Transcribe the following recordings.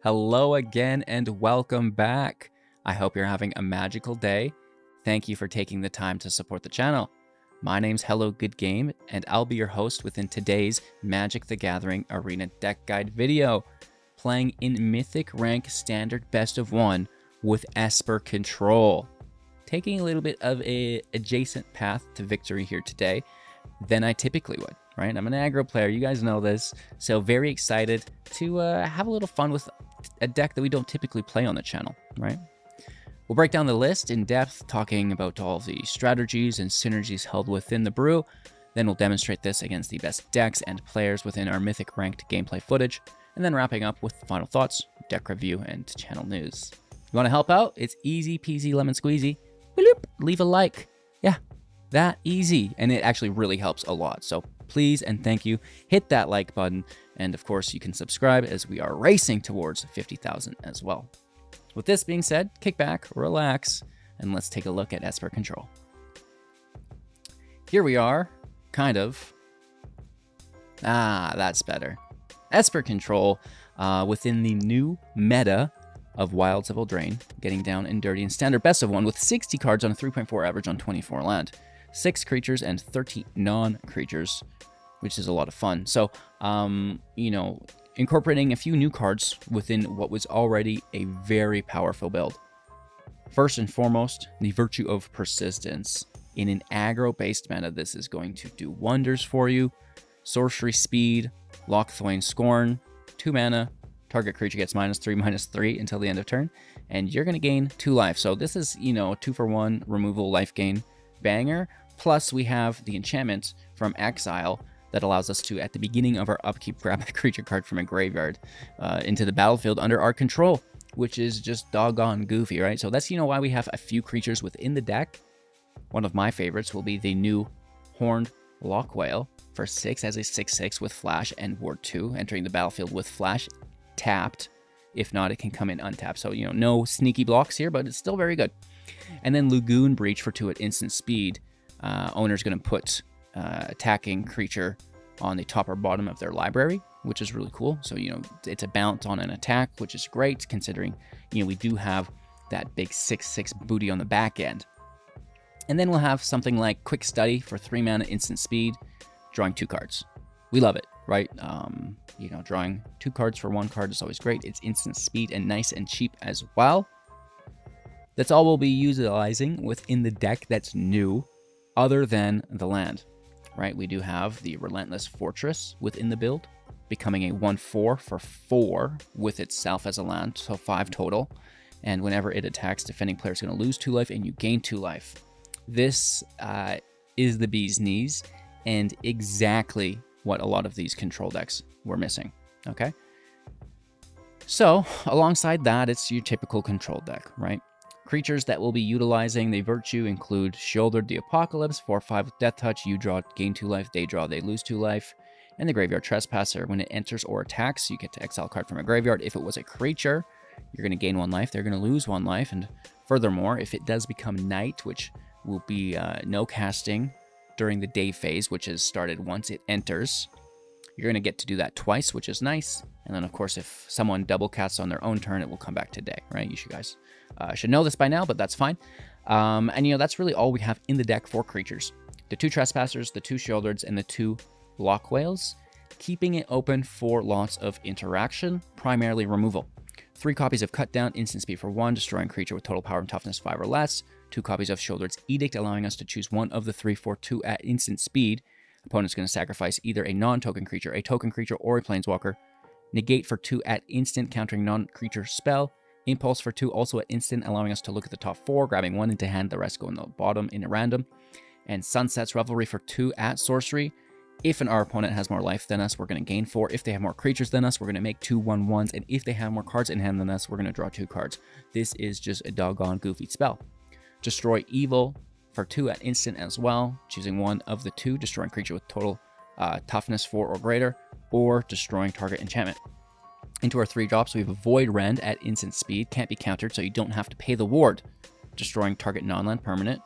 Hello again and welcome back. I hope you're having a magical day. Thank you for taking the time to support the channel. My name's Hello Good Game, and I'll be your host within today's Magic the Gathering Arena Deck Guide video, playing in Mythic Rank Standard Best of 1 with Esper Control. Taking a little bit of an adjacent path to victory here today than I typically would, right? I'm an aggro player, you guys know this, so very excited to have a little fun with a deck that we don't typically play on the channel, right? We'll break down the list in depth, talking about all the strategies and synergies held within the brew. Then we'll demonstrate this against the best decks and players within our Mythic ranked gameplay footage, and then wrapping up with final thoughts, deck review, and channel news. You want to help out? It's easy peasy lemon squeezy. Bloop, leave a like. Yeah, that easy, and it actually really helps a lot. So please and thank you, hit that like button, and of course you can subscribe as we are racing towards 50,000 as well. With this being said, kick back, relax, and let's take a look at Esper Control. Here we are, kind of. That's better. Esper Control within the new meta of Wild Civil Drain, getting down and dirty in Standard Best of 1 with 60 cards on a 3.4 average on 24 land. 6 creatures and 30 non-creatures, which is a lot of fun. So, you know, incorporating a few new cards within what was already a very powerful build. First and foremost, the Virtue of Persistence. In an aggro-based meta, this is going to do wonders for you. Sorcery Speed, Locthwain Scorn, 2 mana, target creature gets -3/-3 until the end of turn, and you're going to gain 2 life. So this is, you know, 2-for-1 removal life gain banger. Plus, we have the enchantment from Exile that allows us to, at the beginning of our upkeep, grab a creature card from a graveyard into the battlefield under our control, which is just doggone goofy, right? So that's, you know, why we have a few creatures within the deck. One of my favorites will be the new Horned Lockwhale for 6 as a 6/6 with Flash and Ward 2, entering the battlefield with Flash tapped. If not, it can come in untapped. So, you know, no sneaky blocks here, but it's still very good. And then Lagoon Breach for 2 at instant speed. Owner's going to put attacking creature on the top or bottom of their library, which is really cool. So, you know, it's a bounce on an attack, which is great considering, you know, we do have that big 6/6 booty on the back end. And then we'll have something like Quick Study for 3 mana instant speed, drawing 2 cards. We love it, right? You know, drawing 2 cards for 1 card is always great. It's instant speed and nice and cheap as well. That's all we'll be utilizing within the deck that's new, other than the land, right? We do have the Relentless Fortress within the build, becoming a 1/4 for 4 with itself as a land, so 5 total. And whenever it attacks, defending player is going to lose 2 life and you gain 2 life. This is the bee's knees and exactly what a lot of these control decks were missing, okay? So, alongside that, it's your typical control deck, right? Creatures that will be utilizing the Virtue include Shouldered the Apocalypse, 4/5 with Death Touch, you draw, gain 2 life, they draw, they lose 2 life. And the Graveyard Trespasser, when it enters or attacks, you get to exile a card from a graveyard. If it was a creature, you're going to gain 1 life, they're going to lose 1 life. And furthermore, if it does become night, which will be no casting during the day phase, which is started once it enters, you're going to get to do that twice, which is nice. And then, of course, if someone double casts on their own turn, it will come back to day, right? You guys should know this by now, but that's fine. And, you know, that's really all we have in the deck for creatures. The 2 Trespassers, the 2 Shouldereds, and the 2 Lockwhales, keeping it open for lots of interaction, primarily removal. 3 copies of Cut Down, instant speed for 1, destroying creature with total power and toughness 5 or less. 2 copies of Shouldered's Edict, allowing us to choose one of the 3 for 2 at instant speed. Opponent's going to sacrifice either a non-token creature, a token creature, or a planeswalker. Negate for 2 at instant, countering non-creature spell. Impulse for 2, also at instant, allowing us to look at the top 4, grabbing 1 into hand, the rest go in the bottom in a random. And Sunset's Revelry for 2 at sorcery. If our opponent has more life than us, we're going to gain 4. If they have more creatures than us, we're going to make 2 1/1s. And if they have more cards in hand than us, we're going to draw 2 cards. This is just a doggone goofy spell. Destroy Evil for 2 at instant as well, choosing one of the 2, destroying creature with total toughness 4 or greater, or destroying target enchantment. Into our 3 drops, we have a Void Rend at instant speed, can't be countered, so you don't have to pay the ward, destroying target non-land permanent.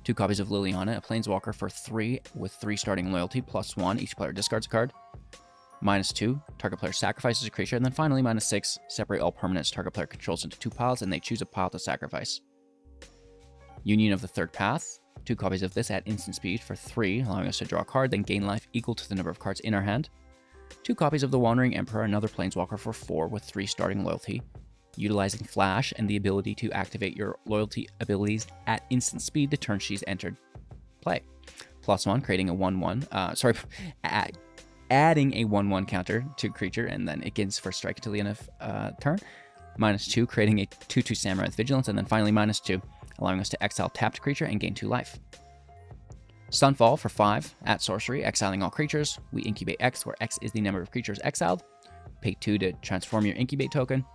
2 copies of Liliana, a planeswalker for 3 with 3 starting loyalty, +1, each player discards a card. -2, target player sacrifices a creature. And then finally, -6, separate all permanents target player controls into 2 piles, and they choose a pile to sacrifice. Union of the Third Path. 2 copies of this at instant speed for 3, allowing us to draw a card, then gain life equal to the number of cards in our hand. 2 copies of the Wandering Emperor, another Planeswalker for 4 with 3 starting loyalty. Utilizing Flash and the ability to activate your loyalty abilities at instant speed the turn she's entered play. +1, creating a 1/1. Adding a 1/1 counter to creature, and then it gains first strike until the end of turn. -2, creating a 2/2 Samurai with Vigilance, and then finally -2, allowing us to exile tapped creature and gain 2 life. Sunfall for 5, at sorcery, exiling all creatures. We incubate X, where X is the number of creatures exiled. Pay 2 to transform your incubate token.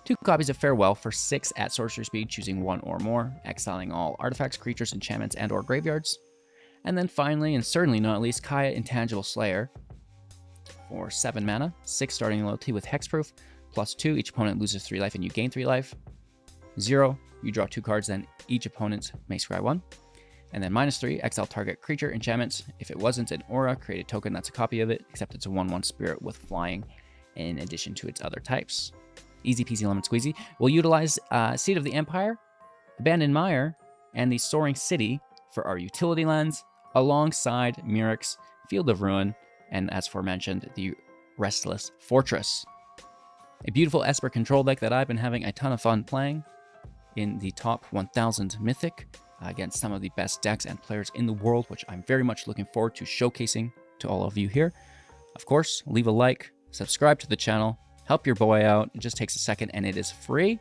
2 copies of Farewell for 6 at sorcery speed, choosing 1 or more, exiling all artifacts, creatures, enchantments, and or graveyards. And then finally, and certainly not least, Kaya Intangible Slayer for 7 mana, 6 starting loyalty with Hexproof, +2, each opponent loses 3 life and you gain 3 life. 0, you draw 2 cards, then each opponent may scry 1. And then -3, exile target creature, enchantments. If it wasn't an aura, create a token that's a copy of it, except it's a 1/1 spirit with flying in addition to its other types. Easy peasy lemon squeezy. We'll utilize Seat of the Empire, Abandoned Mire, and the Soaring City for our utility lands, alongside Murex, Field of Ruin, and as aforementioned, the Restless Fortress. A beautiful Esper control deck that I've been having a ton of fun playing in the top 1000 Mythic against some of the best decks and players in the world, which I'm very much looking forward to showcasing to all of you here. Of course, leave a like, subscribe to the channel, help your boy out. It just takes a second and it is free.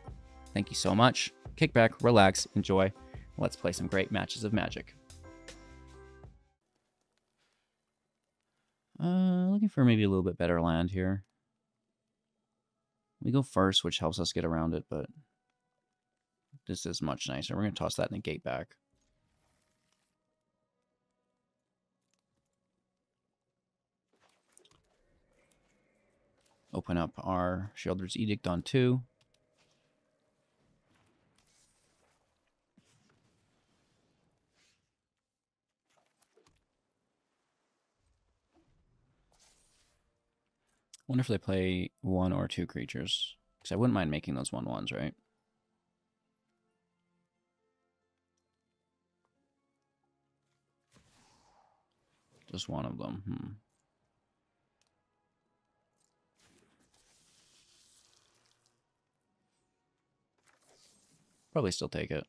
Thank you so much. Kick back, relax, enjoy. Let's play some great matches of Magic. Looking for maybe a little bit better land here. We go first, which helps us get around it, but this is much nicer. We're going to toss that negate back. Open up our Sheoldred's Edict on 2. Wonder if they play 1 or 2 creatures. Because I wouldn't mind making those 1/1s, right? Just one of them. Probably still take it.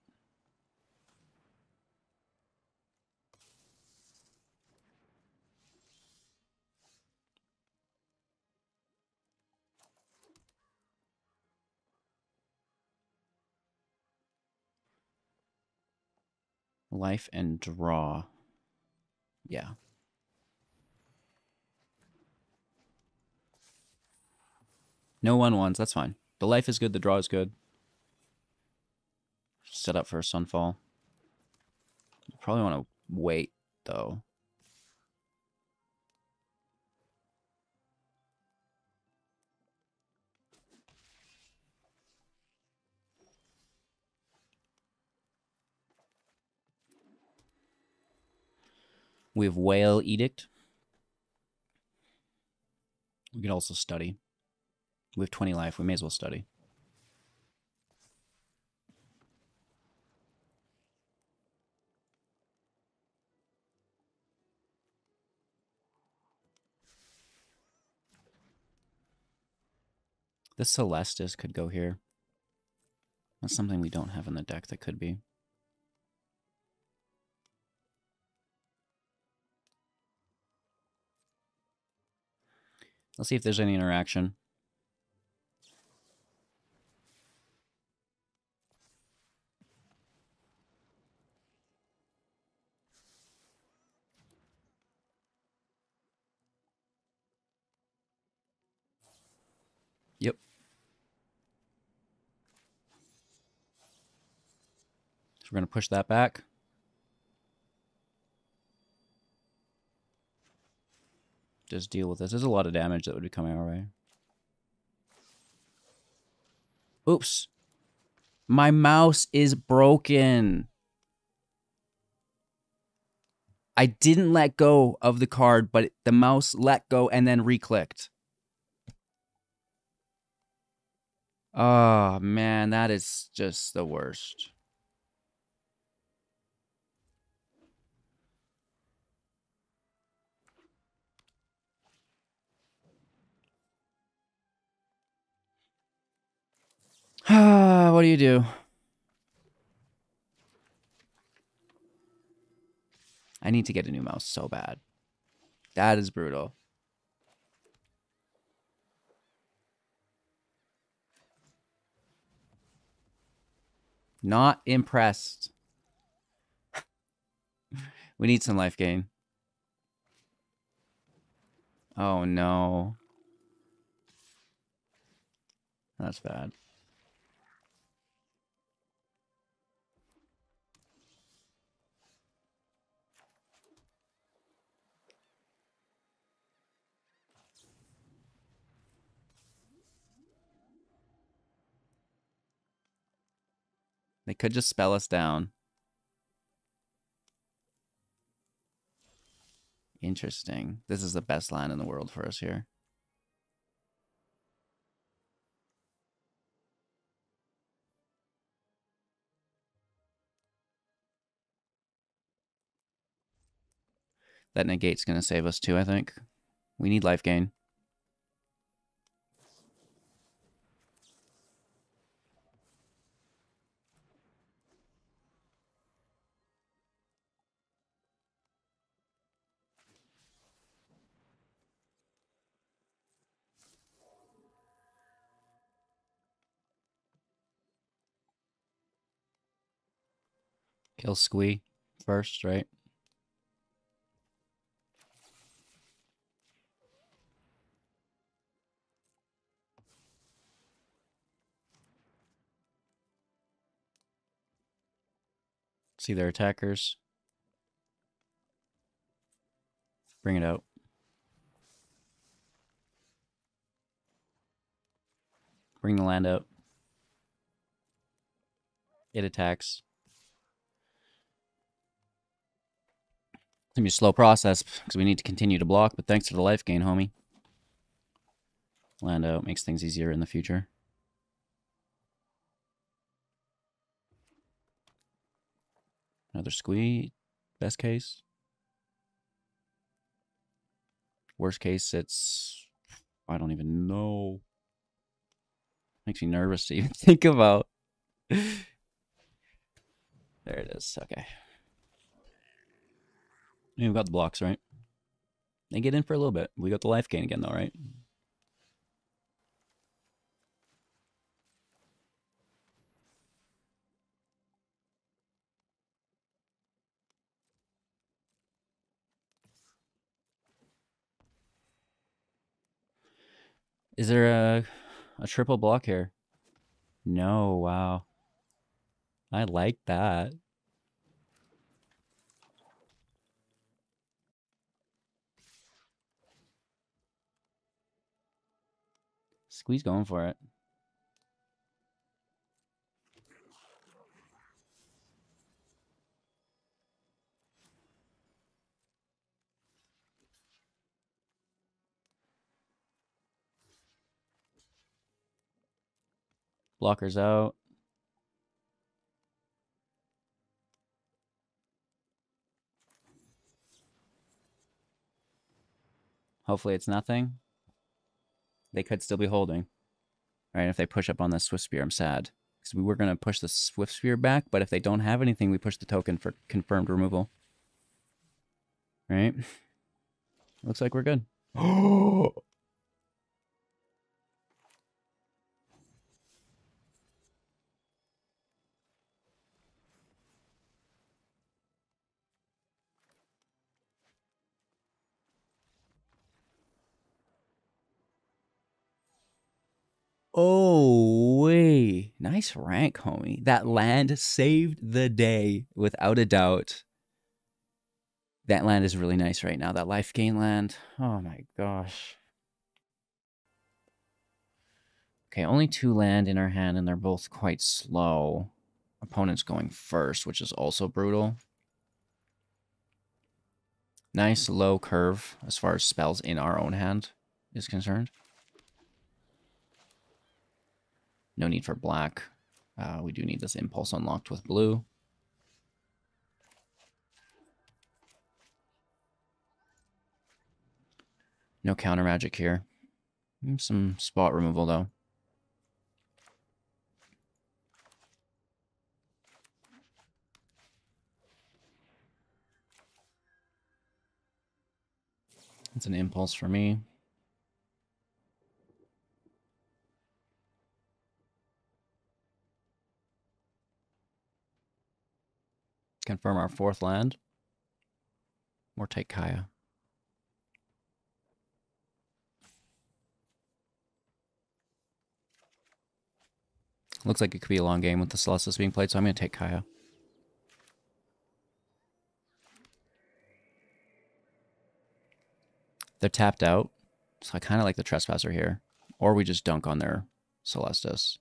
Life and draw. Yeah. No 1/1s, that's fine. The life is good, the draw is good. Set up for a Sunfall. Probably want to wait, though. We have Whale Edict. We could also study. We have 20 life. We may as well study. The Celestis could go here. That's something we don't have in the deck that could be. Let's see if there's any interaction. Yep. So we're going to push that back. Just deal with this. There's a lot of damage that would be coming our way. Oops. My mouse is broken. I didn't let go of the card, but the mouse let go and then re-clicked. Oh, man, that is just the worst. What do you do? I need to get a new mouse so bad. That is brutal. Not impressed. We need some life gain. Oh, no. That's bad. They could just spell us down. Interesting. This is the best land in the world for us here. That negate's going to save us too, I think. We need life gain. Kill Squee first, right? See their attackers. Bring it out. Bring the land out. It attacks. It's gonna be a slow process because we need to continue to block, but thanks to the life gain, homie. Land out makes things easier in the future. Another Squee. Best case. Worst case, it's... I don't even know. Makes me nervous to even think about. There it is. Okay. We've got the blocks, right? They get in for a little bit. We got the life gain again, though, right? Is there a triple block here? No, wow. I like that. Squeeze going for it. Blockers out. Hopefully it's nothing. They could still be holding. Right, if they push up on the Swift Spear, I'm sad. Because we were going to push the Swift Spear back, but if they don't have anything, we push the token for confirmed removal. Right? Looks like we're good. Oh, wait. Nice rank, homie. That land saved the day, without a doubt. That land is really nice right now. That life gain land. Oh my gosh. Okay, only 2 land in our hand, and they're both quite slow. Opponent's going first, which is also brutal. Nice low curve as far as spells in our own hand is concerned. No need for black. We do need this impulse unlocked with blue. No counter magic here. Some spot removal, though. It's an impulse for me. Confirm our 4th land. Or take Kaya. Looks like it could be a long game with the Celestis being played, so I'm going to take Kaya. They're tapped out, so I kind of like the Trespasser here. Or we just dunk on their Celestis.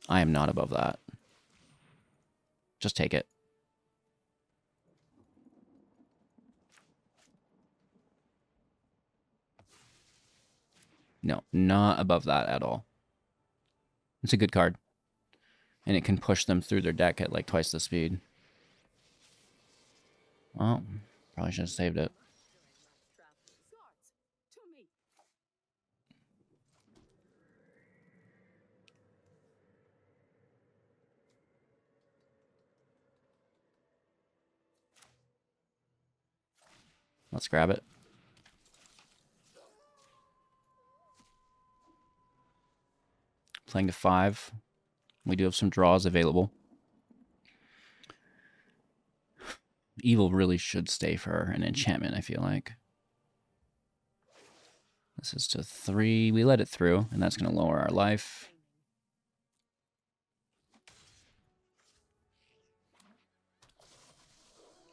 I am not above that. Just take it. No, not above that at all. It's a good card. And it can push them through their deck at like twice the speed. Well, probably should have saved it. Let's grab it. Playing to 5. We do have some draws available. Evil really should stay for an enchantment, I feel like. This is to 3. We let it through, and that's going to lower our life.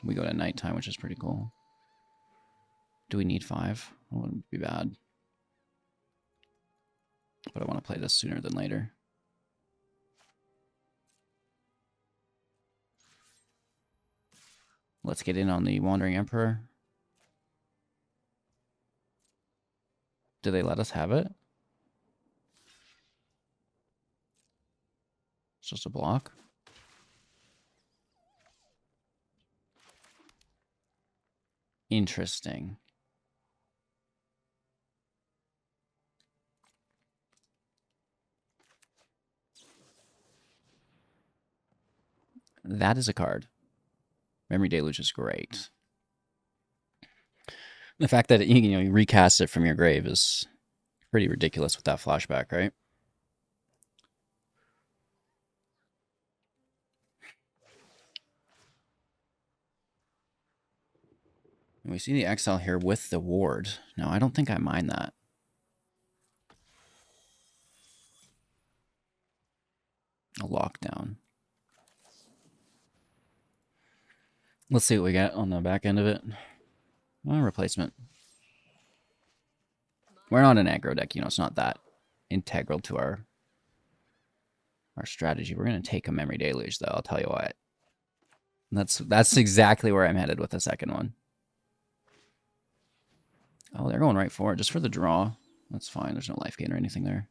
We go to nighttime, which is pretty cool. Do we need 5? It wouldn't be bad. But I want to play this sooner than later. Let's get in on the Wandering Emperor. Do they let us have it? It's just a block. Interesting. That is a card. Memory Deluge is great. The fact that you recast it from your grave is pretty ridiculous with that flashback, right? And we see the exile here with the ward. Now, I don't think I mind that. A lockdown. Let's see what we got on the back end of it. Well, replacement. We're not an aggro deck, it's not that integral to our strategy. We're going to take a Memory Deluge, though, I'll tell you what. That's exactly where I'm headed with the second one. Oh, they're going right for it, just for the draw. That's fine, there's no life gain or anything there.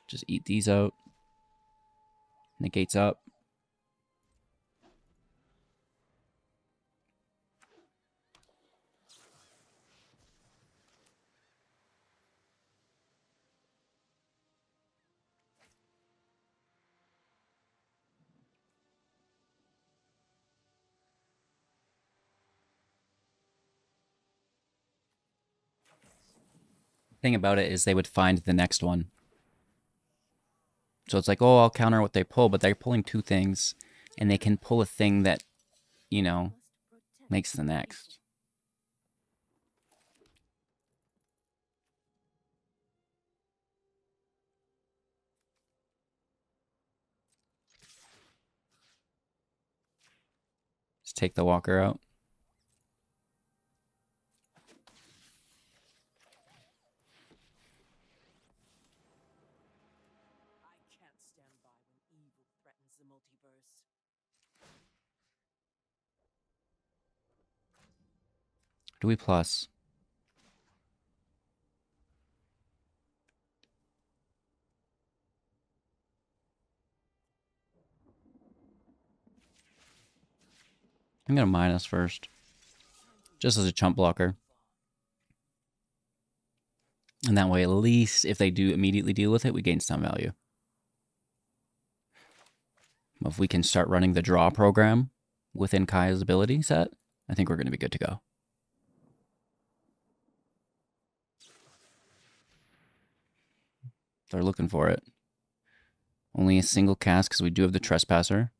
Just eat these out. Negates up. Thing about it is they would find the next one. So it's like, oh, I'll counter what they pull, but they're pulling 2 things, and they can pull a thing that, makes the next. Just take the walker out. Do we plus? I'm going to minus first. Just as a chump blocker. And that way, at least if they do immediately deal with it, we gain stun value. If we can start running the draw program within Kaya's ability set, I think we're going to be good to go. They're looking for it. Only a single cast because we do have the Trespasser,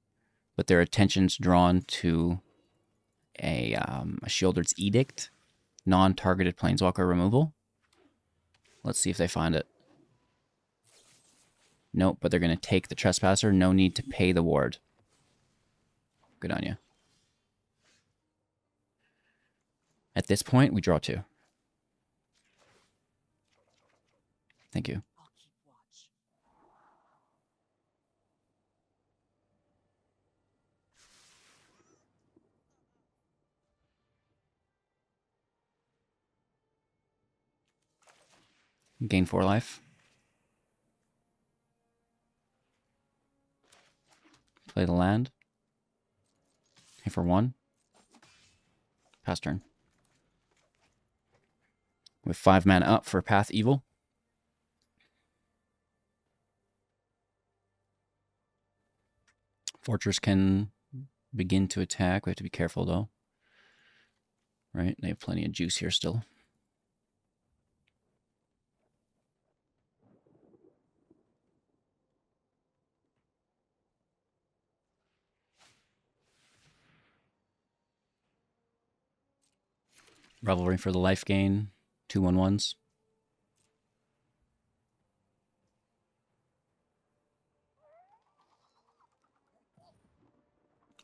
but their attention's drawn to a Sheoldred's Edict, non-targeted Planeswalker removal. Let's see if they find it. Nope, but they're going to take the Trespasser. No need to pay the ward. Good on you. At this point, we draw 2. Thank you. Gain 4 life. Play the land. Hey for 1. Pass turn. With 5 mana up for Path Evil. Fortress can begin to attack. We have to be careful though. Right? They have plenty of juice here still. Revelry for the life gain. 2/1/1s.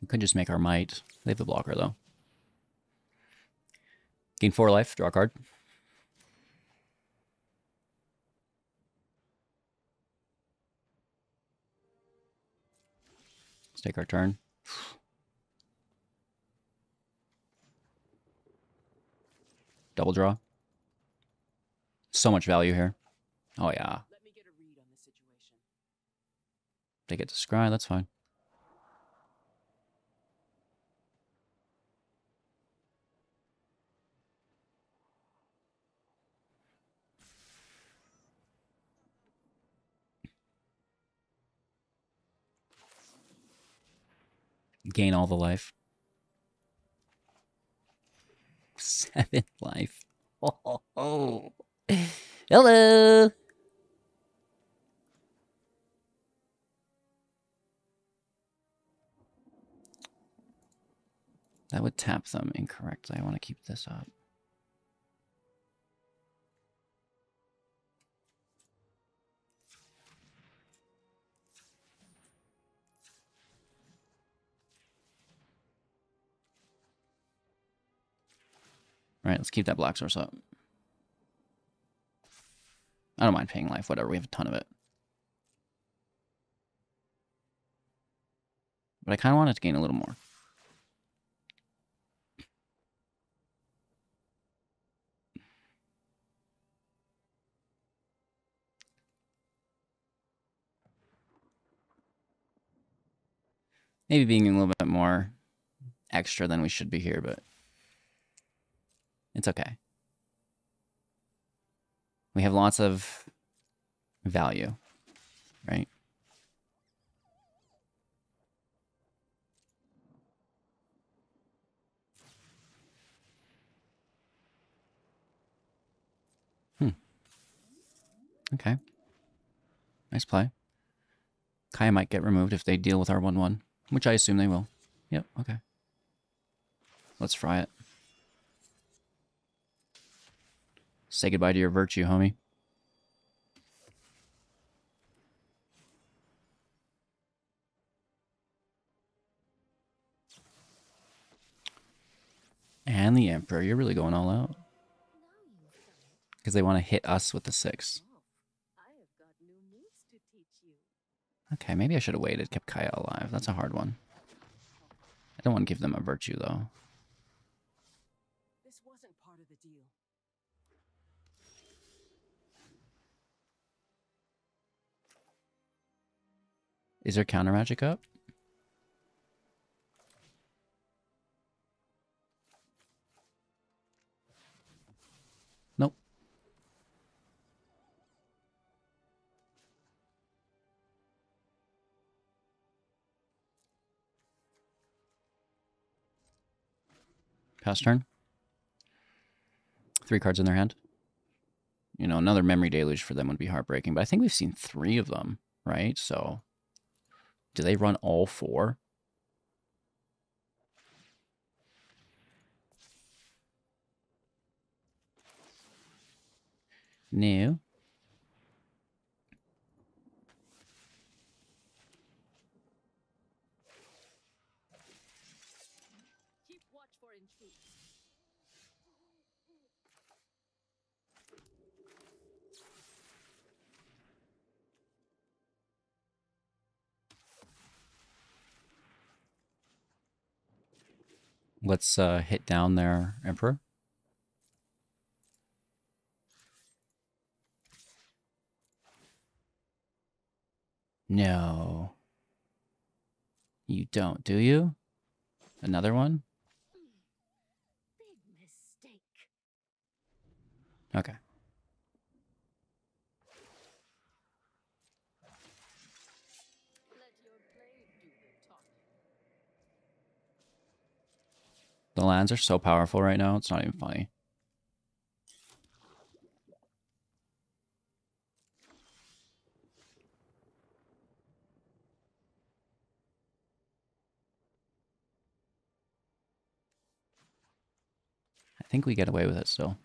We could just make our might. They have the blocker though. Gain 4 life. Draw a card. Let's take our turn. Double draw. So much value here. Oh yeah. Let me get a read on the situation. They get to scry, that's fine. Gain all the life. 7 life. Oh. Hello. That would tap them incorrectly. I want to keep this up. All right, let's keep that black source up. I don't mind paying life, whatever. We have a ton of it. But I kind of want it to gain a little more. Maybe being a little bit more extra than we should be here, but it's okay. We have lots of value, right? Okay. Nice play. Kaya might get removed if they deal with our 1/1, which I assume they will. Yep, okay. Let's fry it. Say goodbye to your virtue, homie. And the Emperor, you're really going all out. Because they want to hit us with the 6. Okay, maybe I should have waited, kept Kaya alive. That's a hard one. I don't want to give them a virtue, though. This wasn't part of the deal. Is there counter magic up? Pass turn. 3 cards in their hand. You know, another Memory Deluge for them would be heartbreaking, but I think we've seen 3 of them, right? So, do they run all 4? No. Keep watch for intruders. Let's hit down their Emperor. No. You don't, do you? Another one? Big mistake. Okay. Let your blade do the talking. The lands are so powerful right now, it's not even funny. I think we get away with it still.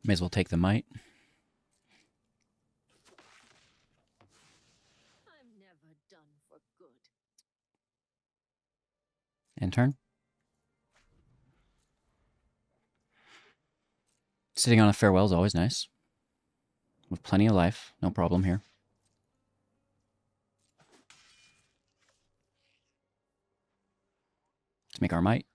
May as well take the might. I'm never done for good. End turn. Sitting on a farewell is always nice. With plenty of life, no problem here. Let's make our might.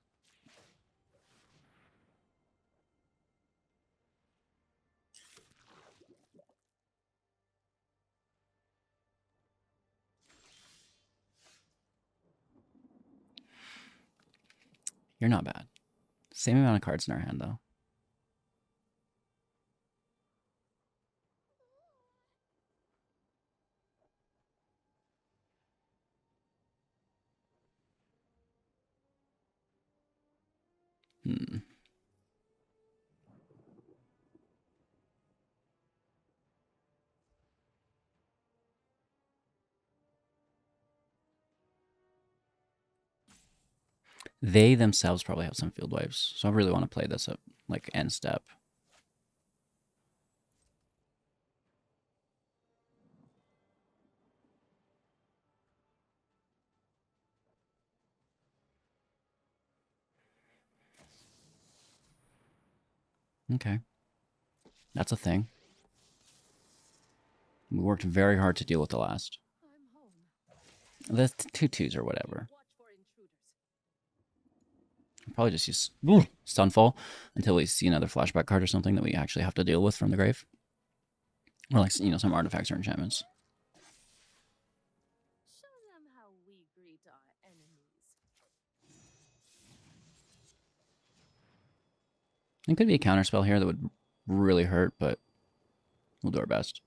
You're not bad. Same amount of cards in our hand, though. Hmm. They themselves probably have some field wipes, so I really want to play this at, like, end step. Okay. That's a thing. We worked very hard to deal with the last. I'm home. The 2/2s or whatever. Watch for intruders. Probably just use Stunfall until we see another flashback card or something that we actually have to deal with from the grave. Or, like, you know, some artifacts or enchantments. Show them how we greet our enemies. It could be a counterspell here that would really hurt, but we'll do our best.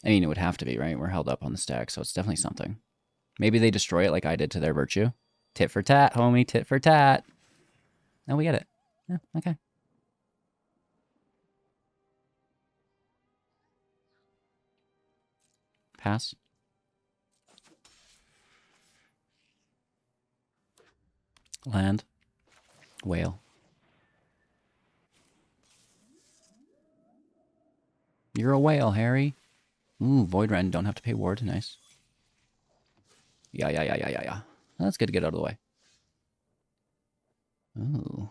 I mean, it would have to be, right? We're held up on the stack, so it's definitely something. Maybe they destroy it like I did to their Virtue. Tit for tat, homie, tit for tat. No, we get it. Yeah, okay. Pass. Land. Whale. You're a whale, Harry. Ooh, Void Rend. Don't have to pay ward. Nice. Yeah. That's good to get out of the way. Ooh.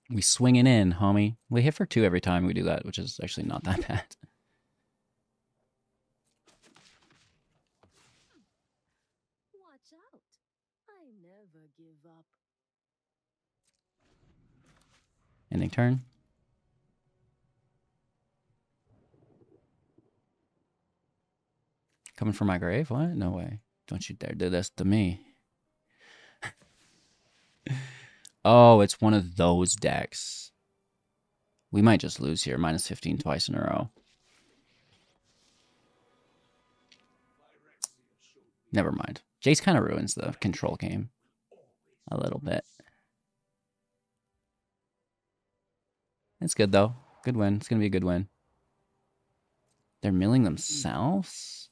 We swinging in, homie. We hit for 2 every time we do that, which is actually not that bad. Watch out. I never Ending turn. Coming for my grave? What? No way. Don't you dare do this to me. Oh, it's one of those decks. We might just lose here. Minus 15 twice in a row. Never mind. Jace kind of ruins the control game. A little bit. It's good, though. Good win. It's going to be a good win. They're milling themselves?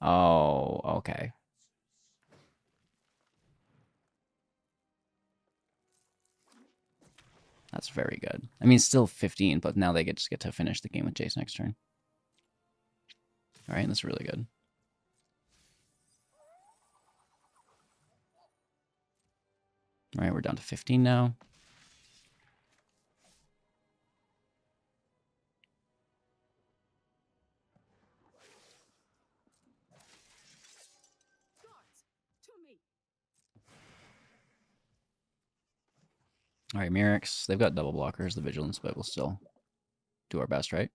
Oh, okay. That's very good. I mean, still 15, but now they just get to finish the game with Jace next turn. All right, that's really good. All right, we're down to 15 now. All right, Mirrex. They've got double blockers, the Vigilance, but we'll still do our best, right?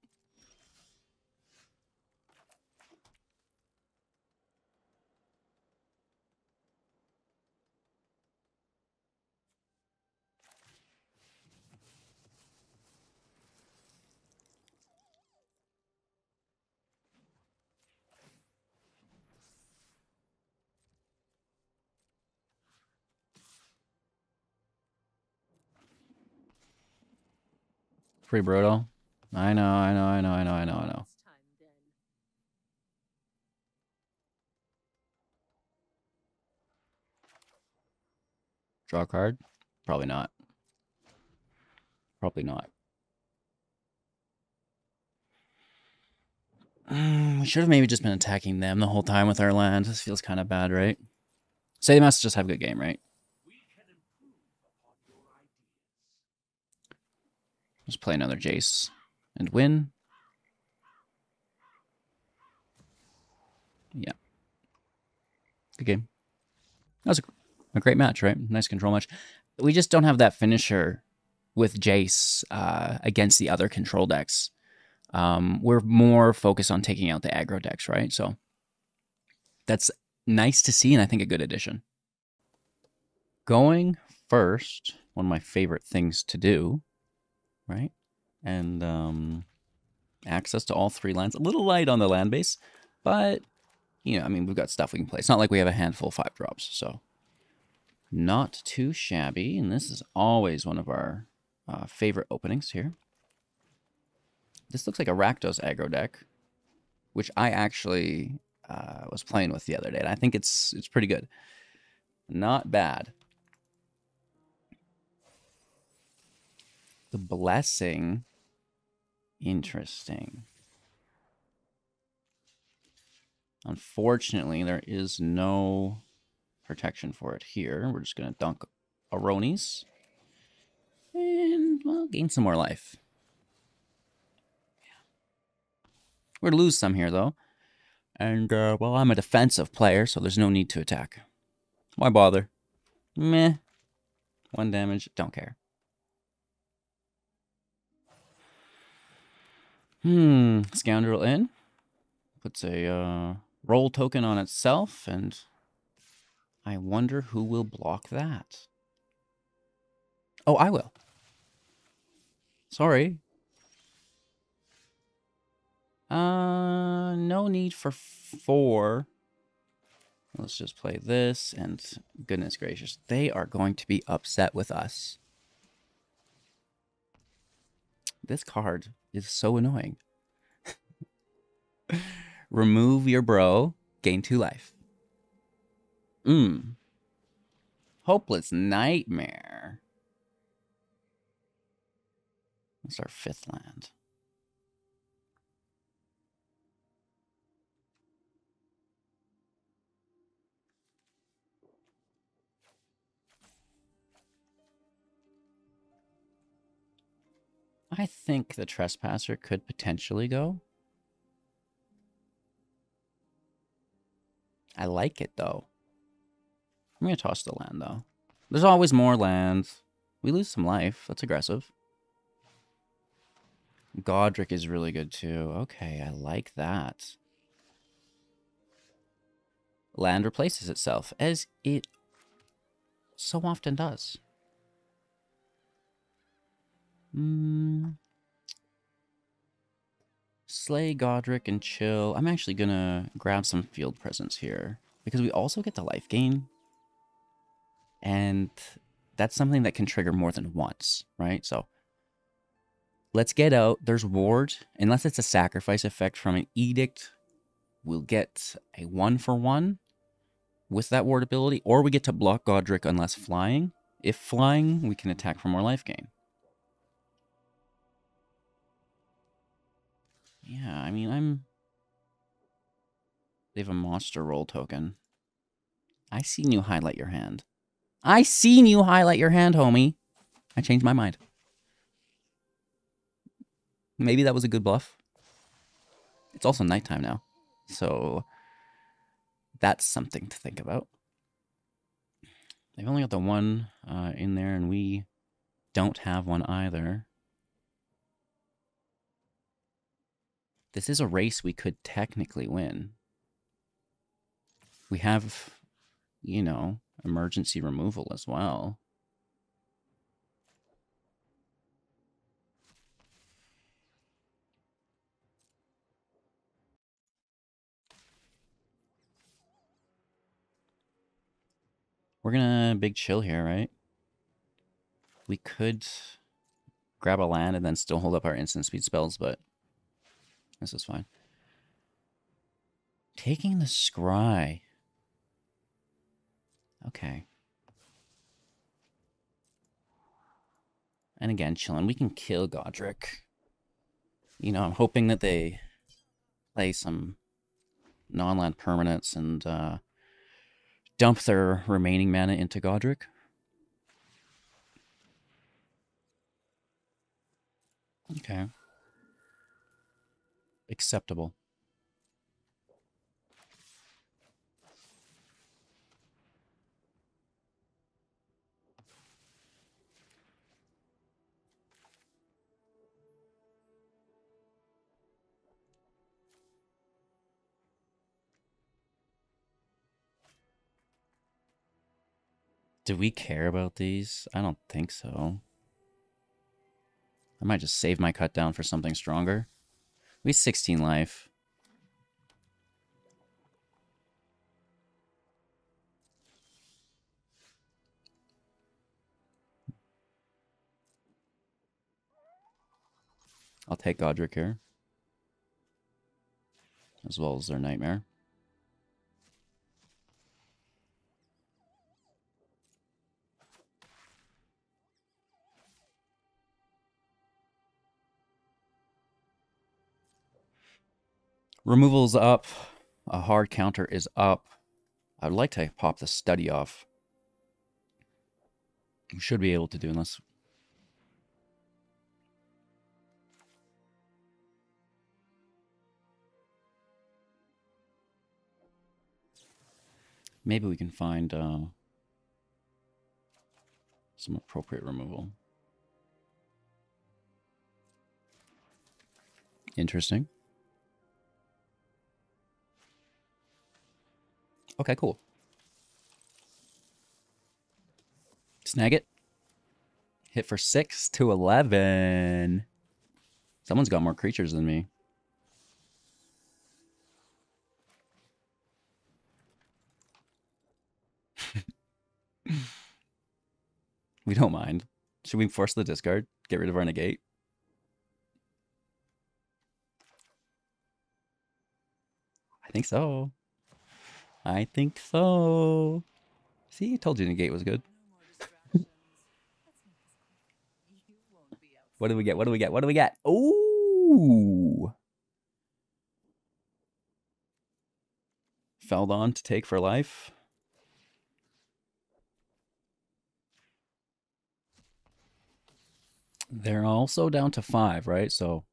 Pretty brutal. I know. Draw a card? Probably not. Probably not. We should have maybe just been attacking them the whole time with our land. This feels kind of bad, right? Say they must just have a good game, right? Just play another Jace and win. Yeah. Good game. That was a great match, right? Nice control match. We just don't have that finisher with Jace against the other control decks. We're more focused on taking out the aggro decks, right? So that's nice to see, and I think a good addition. Going first, one of my favorite things to do, right? And access to all 3 lands. A little light on the land base, but, you know, I mean, we've got stuff we can play. It's not like we have a handful of 5 drops, so not too shabby. And this is always one of our favorite openings here. This looks like a Rakdos aggro deck, which I actually was playing with the other day, and I think it's pretty good. Not bad. The Blessing. Interesting. Unfortunately, there is no protection for it here. We're just going to dunk Aronis. And, well, gain some more life. We're going to lose some here, though. And, well, I'm a defensive player, so there's no need to attack. Why bother? Meh. 1 damage. Don't care. Scoundrel in. Puts a roll token on itself, and I wonder who will block that. Oh, I will. Sorry. No need for 4. Let's just play this, and goodness gracious, they are going to be upset with us. This card is so annoying. Remove your bro, gain 2 life. Hopeless Nightmare. That's our 5th land. I think the Trespasser could potentially go. I like it, though. I'm going to toss the land, though. There's always more lands. We lose some life. That's aggressive. Godric is really good too. Okay, I like that. Land replaces itself, as it so often does. Slay Godric and chill. I'm actually gonna grab some field presence here because we also get the life gain. And that's something that can trigger more than once, right? So let's get out. There's ward. Unless it's a sacrifice effect from an edict, we'll get a 1-for-1 with that ward ability, or we get to block Godric unless flying. If flying, we can attack for more life gain. Yeah, I mean, they have a monster roll token. I seen you highlight your hand. I seen you highlight your hand, homie. I changed my mind. Maybe that was a good bluff. It's also nighttime now, so that's something to think about. They've only got the one in there, and we don't have one either. This is a race we could technically win. We have, you know, emergency removal as well. We're gonna big chill here, right? We could grab a land and then still hold up our instant speed spells, but this is fine. Taking the scry. Okay. And again, chilling. We can kill Godric. You know, I'm hoping that they play some non-land permanents and dump their remaining mana into Godric. Okay. Acceptable. Do we care about these? I don't think so. I might just save my cut down for something stronger. We have 16 life. I'll take Godric here. As well as their Nightmare. Removal's up. A hard counter is up. I'd like to pop the study off. We should be able to do unless... Maybe we can find some appropriate removal. Interesting. Okay, cool. Snag it. Hit for 6 to 11. Someone's got more creatures than me. We don't mind. Should we force the discard? Get rid of our negate? I think so. I think so. See, I told you negate was good. What do we get? What do we get? What do we get? Ooh. Feldon to take for life. They're also down to 5, right? So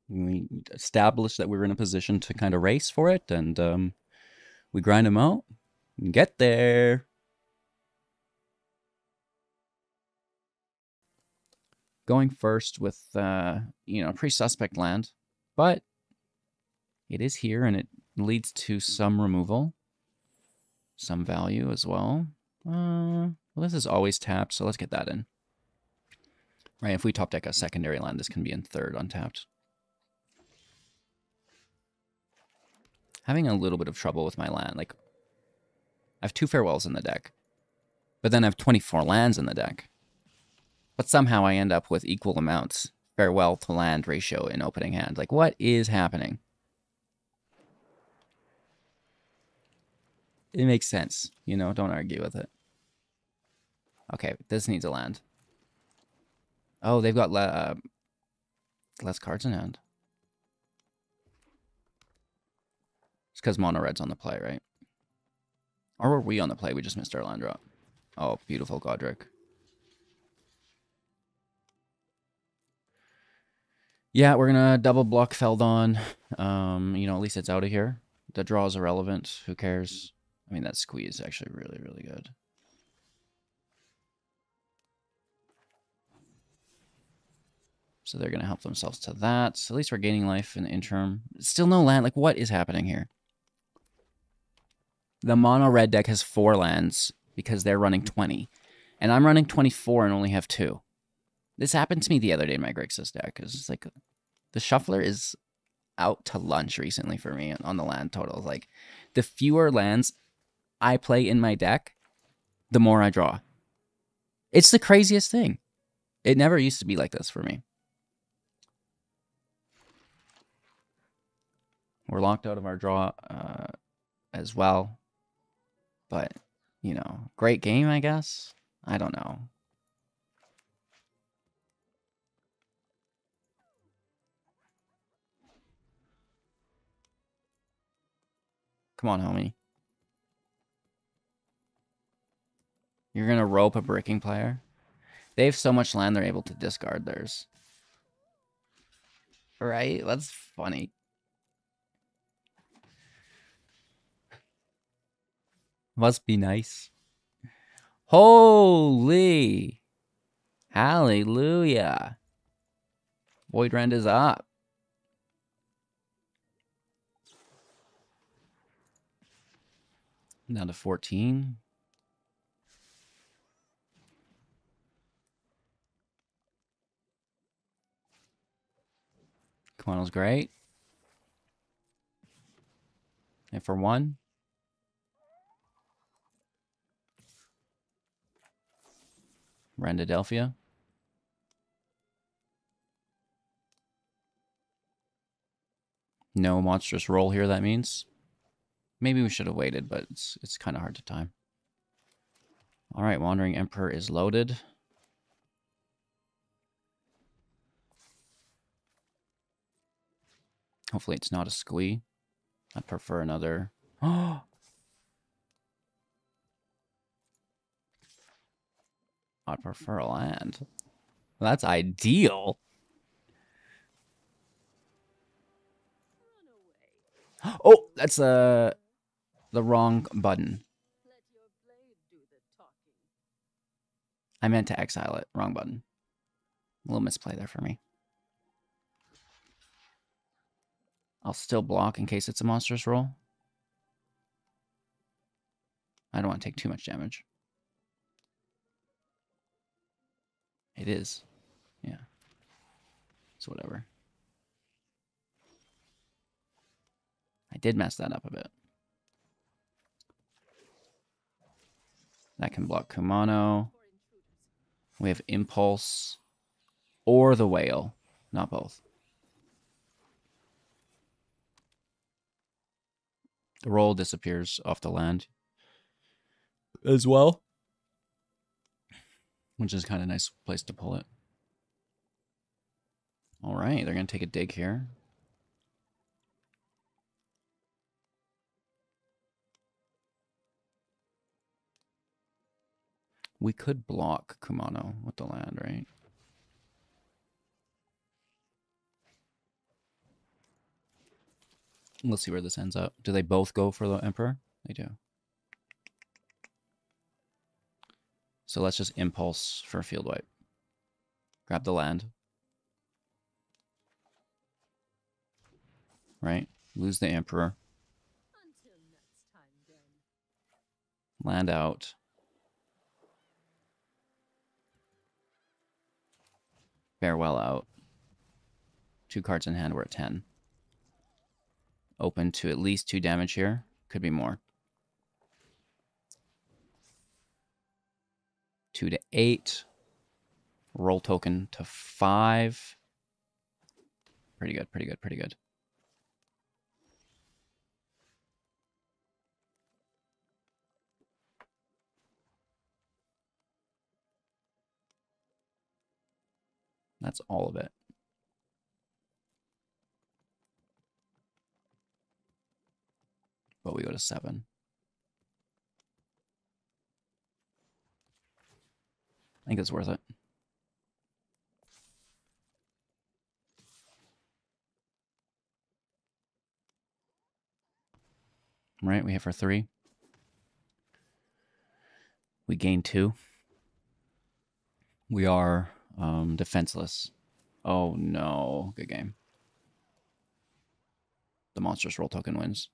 we established that we were in a position to kind of race for it, and we grind them out and get there. going first with, you know, pretty suspect land. But it is here, and it leads to some removal. Some value as well. Well, this is always tapped, so let's get that in. Right, if we top deck a secondary land, this can be in third untapped. Having a little bit of trouble with my land. Like, I have 2 farewells in the deck, but then I have 24 lands in the deck. But somehow I end up with equal amounts farewell to land ratio in opening hand. Like, what is happening? It makes sense, you know, don't argue with it. Okay, this needs a land. Oh, they've got less cards in hand. It's because mono red's on the play, right? Or were we on the play? We just missed our land drop. Oh, beautiful Godric. Yeah, we're gonna double block Feldon. You know, at least it's out of here. The draw is irrelevant. Who cares? I mean, that squeeze is actually really, really good. So they're going to help themselves to that. At least we're gaining life in the interim. Still no land. Like, what is happening here? The mono red deck has 4 lands because they're running 20. And I'm running 24 and only have 2. This happened to me the other day in my Grixis deck. It's like the shuffler is out to lunch recently for me on the land totals. Like, the fewer lands I play in my deck, the more I draw. It's the craziest thing. It never used to be like this for me. We're locked out of our draw as well. But, you know, great game, I guess. I don't know. Come on, homie. You're going to rope a bricking player? They have so much land, they're able to discard theirs. Right? That's funny. Must be nice. Holy. Hallelujah. Void Rend is up. Down to 14. Kumano's great. And for 1. Rendadelphia. No monstrous roll here, that means. Maybe we should have waited, but it's kind of hard to time. All right, Wandering Emperor is loaded. Hopefully it's not a squee. I'd prefer another. Oh! I'd prefer a land. Well, that's ideal. Oh, that's the wrong button. Let your blade do the talking. I meant to exile it. Wrong button. A little misplay there for me. I'll still block in case it's a monstrous roll. I don't want to take too much damage. It is. Yeah. So whatever. I did mess that up a bit. That can block Kumano. We have Impulse or the Whale. Not both. The roll disappears off the land as well, which is kind of a nice place to pull it. All right, they're going to take a dig here. We could block Kumano with the land, right? Let's see where this ends up. Do they both go for the Emperor? They do. So let's just Impulse for a field wipe. Grab the land. Right? Lose the Emperor. Until next time, then. Land out. Farewell out. 2 cards in hand, we're at 10. Open to at least 2 damage here. Could be more. 2 to 8. Roll token to 5. Pretty good, pretty good, pretty good. That's all of it. But we go to 7. I think it's worth it. Right, we hit for 3. We gain 2. We are defenseless. Oh no, good game. The monstrous roll token wins.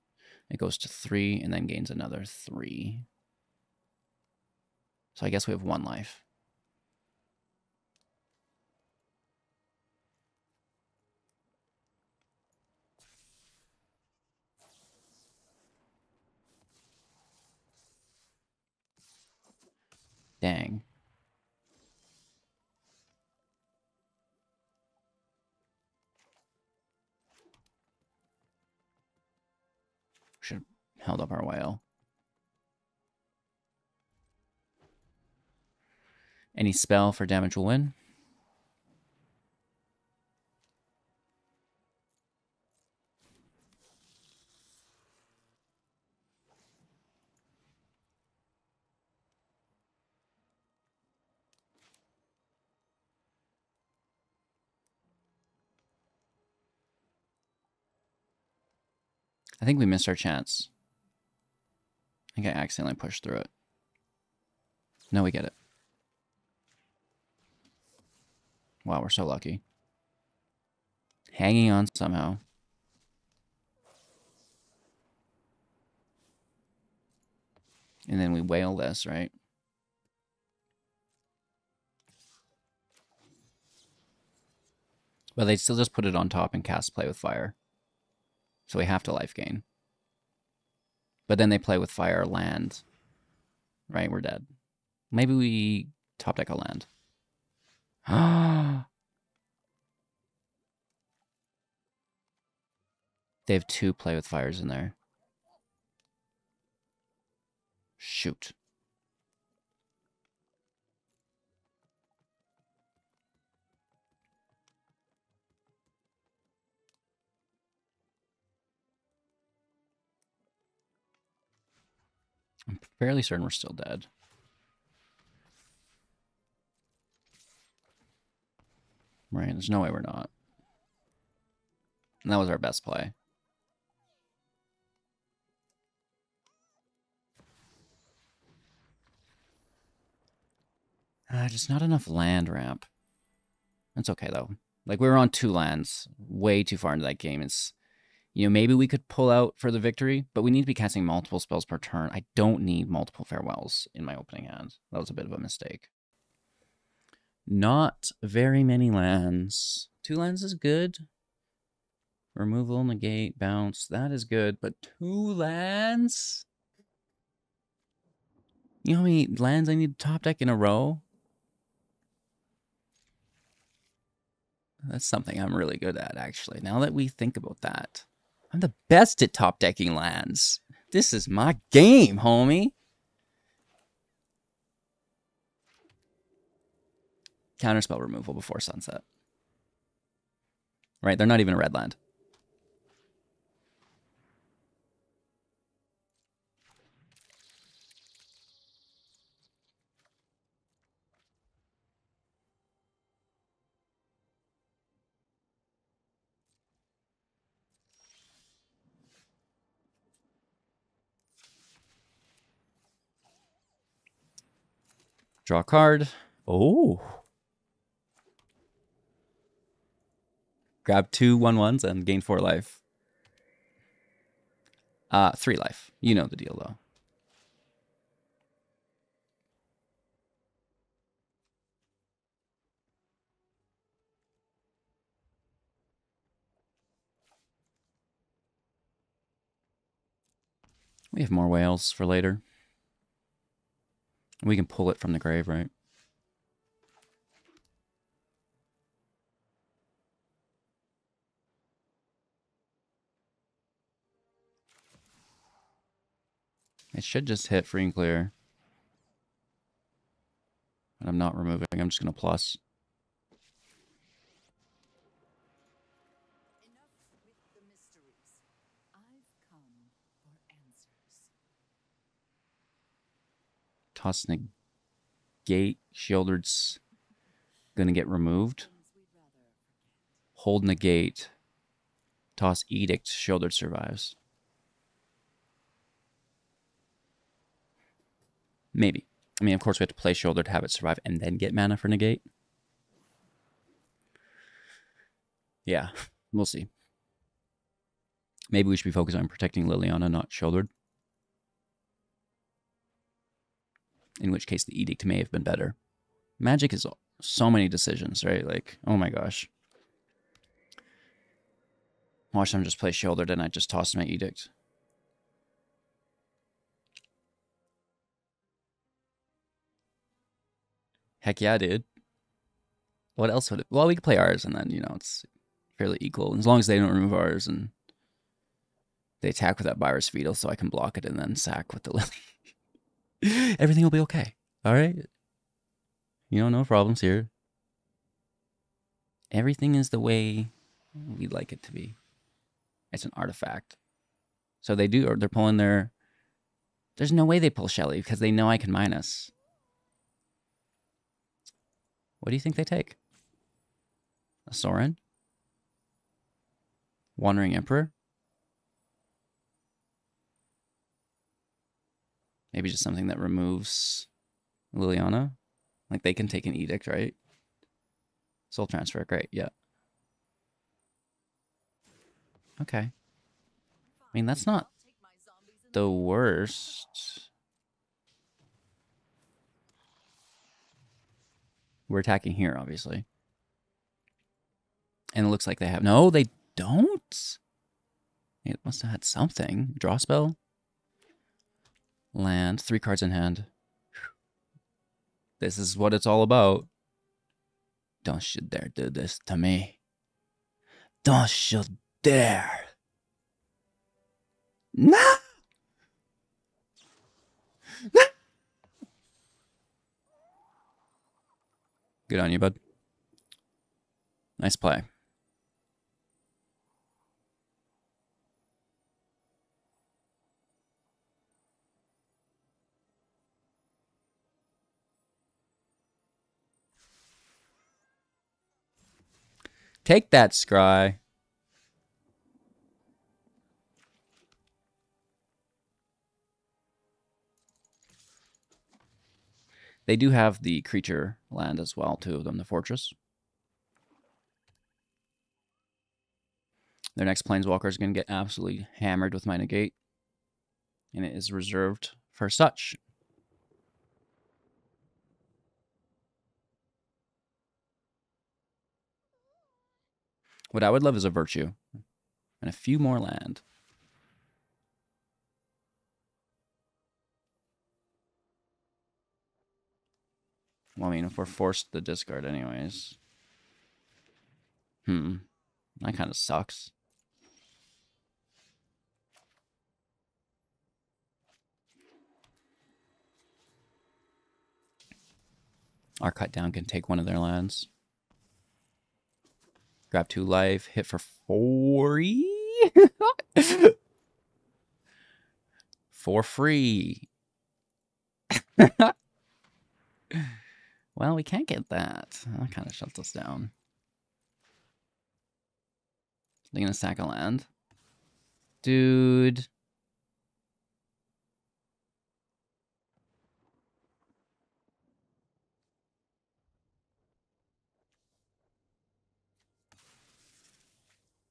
It goes to 3 and then gains another 3. So I guess we have 1 life. Dang. Should have held up our whale. Any spell for damage will win. I think we missed our chance. I think I accidentally pushed through it. No, we get it. Wow, we're so lucky. Hanging on somehow. And then we whale this, right? But they still just put it on top and cast Play with Fire. So we have to life gain. But then they play with fire land. Right, we're dead. Maybe we top deck a land. They have 2 play with fires in there. Shoot. I'm fairly certain we're still dead. Right, there's no way we're not. And that was our best play. Just not enough land ramp. That's okay, though. Like, we were on 2 lands way too far into that game. It's, you know, maybe we could pull out for the victory, but we need to be casting multiple spells per turn. I don't need multiple farewells in my opening hand. That was a bit of a mistake. Not very many lands. 2 lands is good. Removal, negate, bounce. That is good, but 2 lands? You know how many lands I need to top deck in a row? That's something I'm really good at, actually. Now that we think about that. I'm the best at top decking lands. This is my game, homie. Counterspell removal before sunset. Right, they're not even a red land. Draw a card. Oh. Grab 2/1/1s and gain 4 life. 3 life. You know the deal, though. We have more whales for later. We can pull it from the grave, right? It should just hit free and clear. And I'm not removing. I'm just going to plus. Enough with the mysteries. I've come for answers. Toss negate. Shieldred's going to get removed. Things we'd rather forget. Hold negate. Toss edict. Shieldred survives. Maybe. I mean, of course, we have to play Shoulder to have it survive and then get mana for negate. Yeah, we'll see. Maybe we should be focused on protecting Liliana, not Shouldered. In which case, the Edict may have been better. Magic is so many decisions, right? Like, oh my gosh. Watch them just play Shouldered and I just tossed my Edict. Heck yeah, dude. What else would it... Well, we could play ours and then, you know, it's fairly equal. As long as they don't remove ours and they attack with that Virus Fetal so I can block it and then sack with the Lily. Everything will be okay. All right? You know, no problems here. Everything is the way we'd like it to be. It's an artifact. So they do, or they're pulling their... There's no way they pull Shelly because they know I can minus. What do you think they take? A Sorin? Wandering Emperor? Maybe just something that removes Liliana? Like they can take an Edict, right? Soul Transfer, great, yeah. Okay. I mean, that's not the worst. We're attacking here, obviously. And it looks like they have... No, they don't? It must have had something. Draw spell? Land. 3 cards in hand. This is what it's all about. Don't you dare do this to me. Don't you dare. No! Good on you, bud. Nice play. Take that, Scry. They do have the creature land as well, 2 of them, the fortress. Their next Planeswalker is going to get absolutely hammered with my negate. And it is reserved for such. What I would love is a Virtue. And a few more land. Well, I mean, if we're forced to discard anyways. That kind of sucks. Our cut down can take one of their lands. Grab 2 life, hit for 40. For free. Well, we can't get that. That kind of shuts us down. They're going to sack a land. Dude.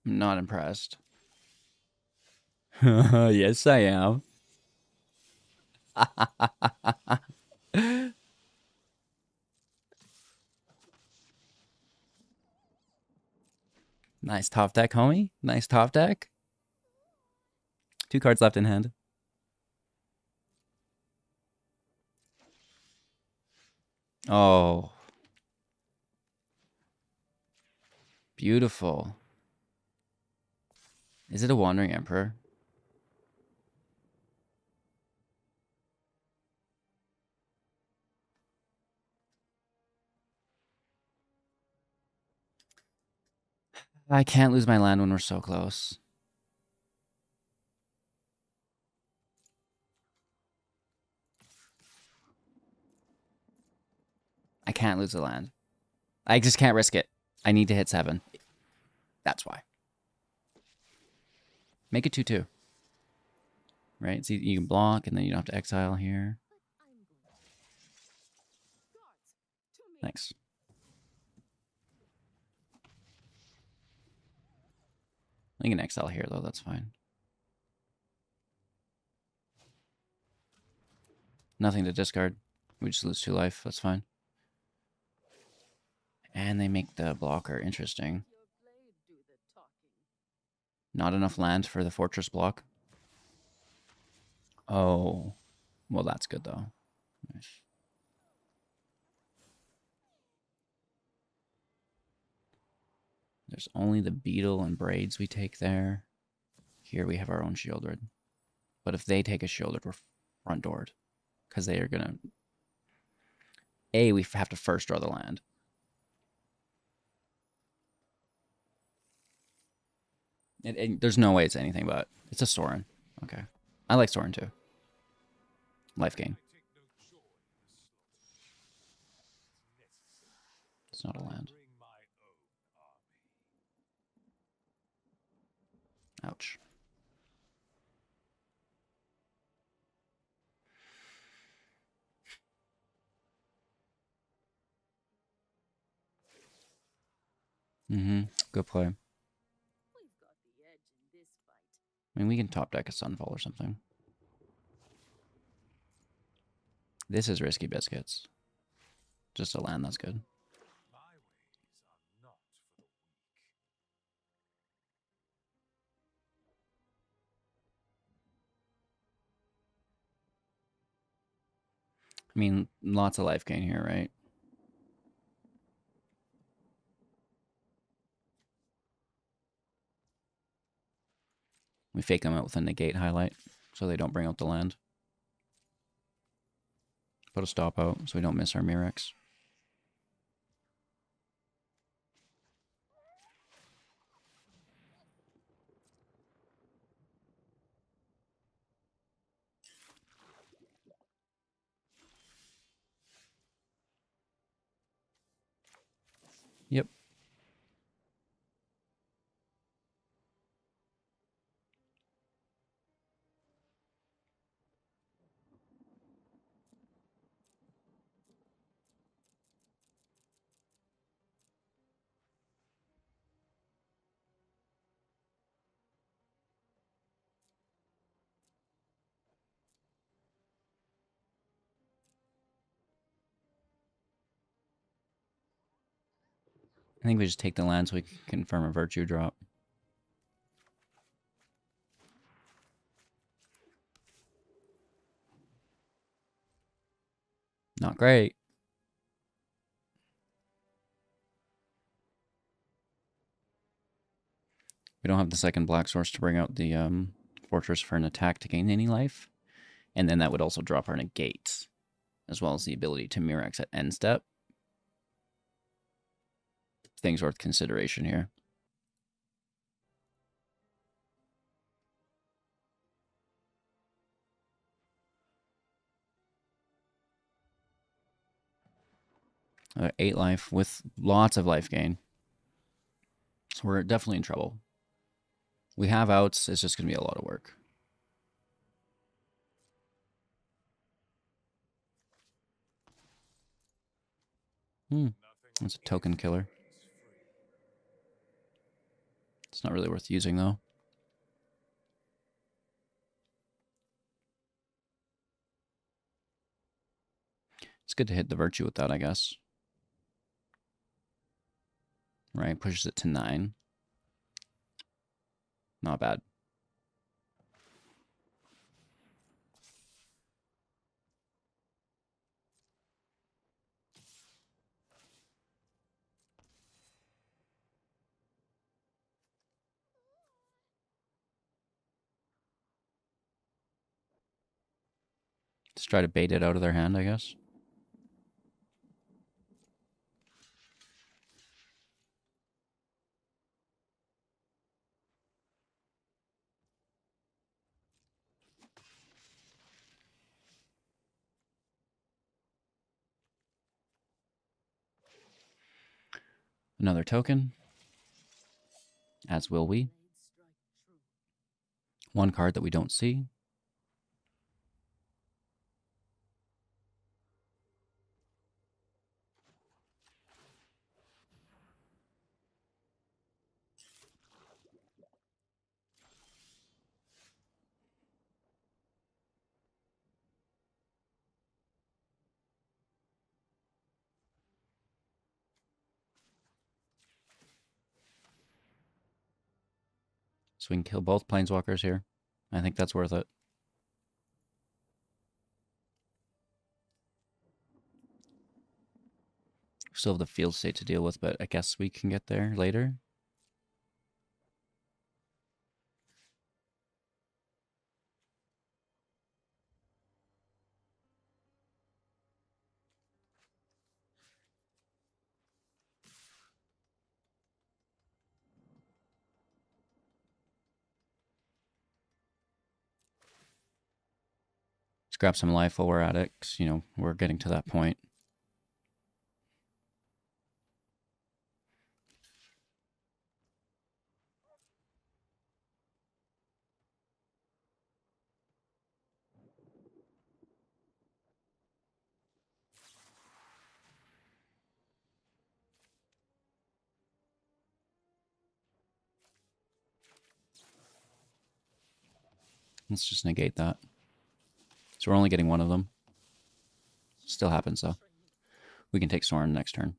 I'm not impressed. Yes, I am. Nice top deck, homie. Nice top deck. 2 cards left in hand. Oh. Beautiful. Is it a Wandering Emperor? I can't lose my land when we're so close. I can't lose the land. I just can't risk it. I need to hit 7. That's why. Make it 2/2. Right? So you can block, and then you don't have to exile here. Thanks. I can exile here, though. That's fine. Nothing to discard. We just lose 2 life. That's fine. And they make the blocker interesting. Not enough land for the fortress block. Oh. Well, that's good, though. Nice. There's only the beetle and braids we take there. Here we have our own shieldred. But if they take a shieldred, we're front doored. Because they are going to... We have to first draw the land. There's no way it's anything but... It's a Sorin. Okay. I like Sorin too. Life gain. It's not a land. Ouch. Mm-hmm. Good play. I mean, we can top deck a Sunfall or something. This is risky biscuits. Just a land, that's good. I mean, lots of life gain here, right? We fake them out with a negate highlight so they don't bring out the land. Put a stop out so we don't miss our Mirrex. Yep. I think we just take the land so we can confirm a virtue drop. Not great. We don't have the second black source to bring out the fortress for an attack to gain any life. And then that would also drop our negate, as well as the ability to Mirrex at end step. Things worth consideration here. Uh, 8 life with lots of life gain. So we're definitely in trouble. We have outs. It's just going to be a lot of work. That's a token killer. It's not really worth using, though. It's good to hit the Virtue with that, I guess. Right, pushes it to 9. Not bad. Just try to bait it out of their hand, I guess. Another token. As will we. One card that we don't see. So we can kill both Planeswalkers here. I think that's worth it. Still have the field state to deal with, but I guess we can get there later. Let's grab some life while we're at it, 'cause, you know, we're getting to that point. Let's just negate that. So we're only getting one of them. Still happens, though. We can take Sorin next turn.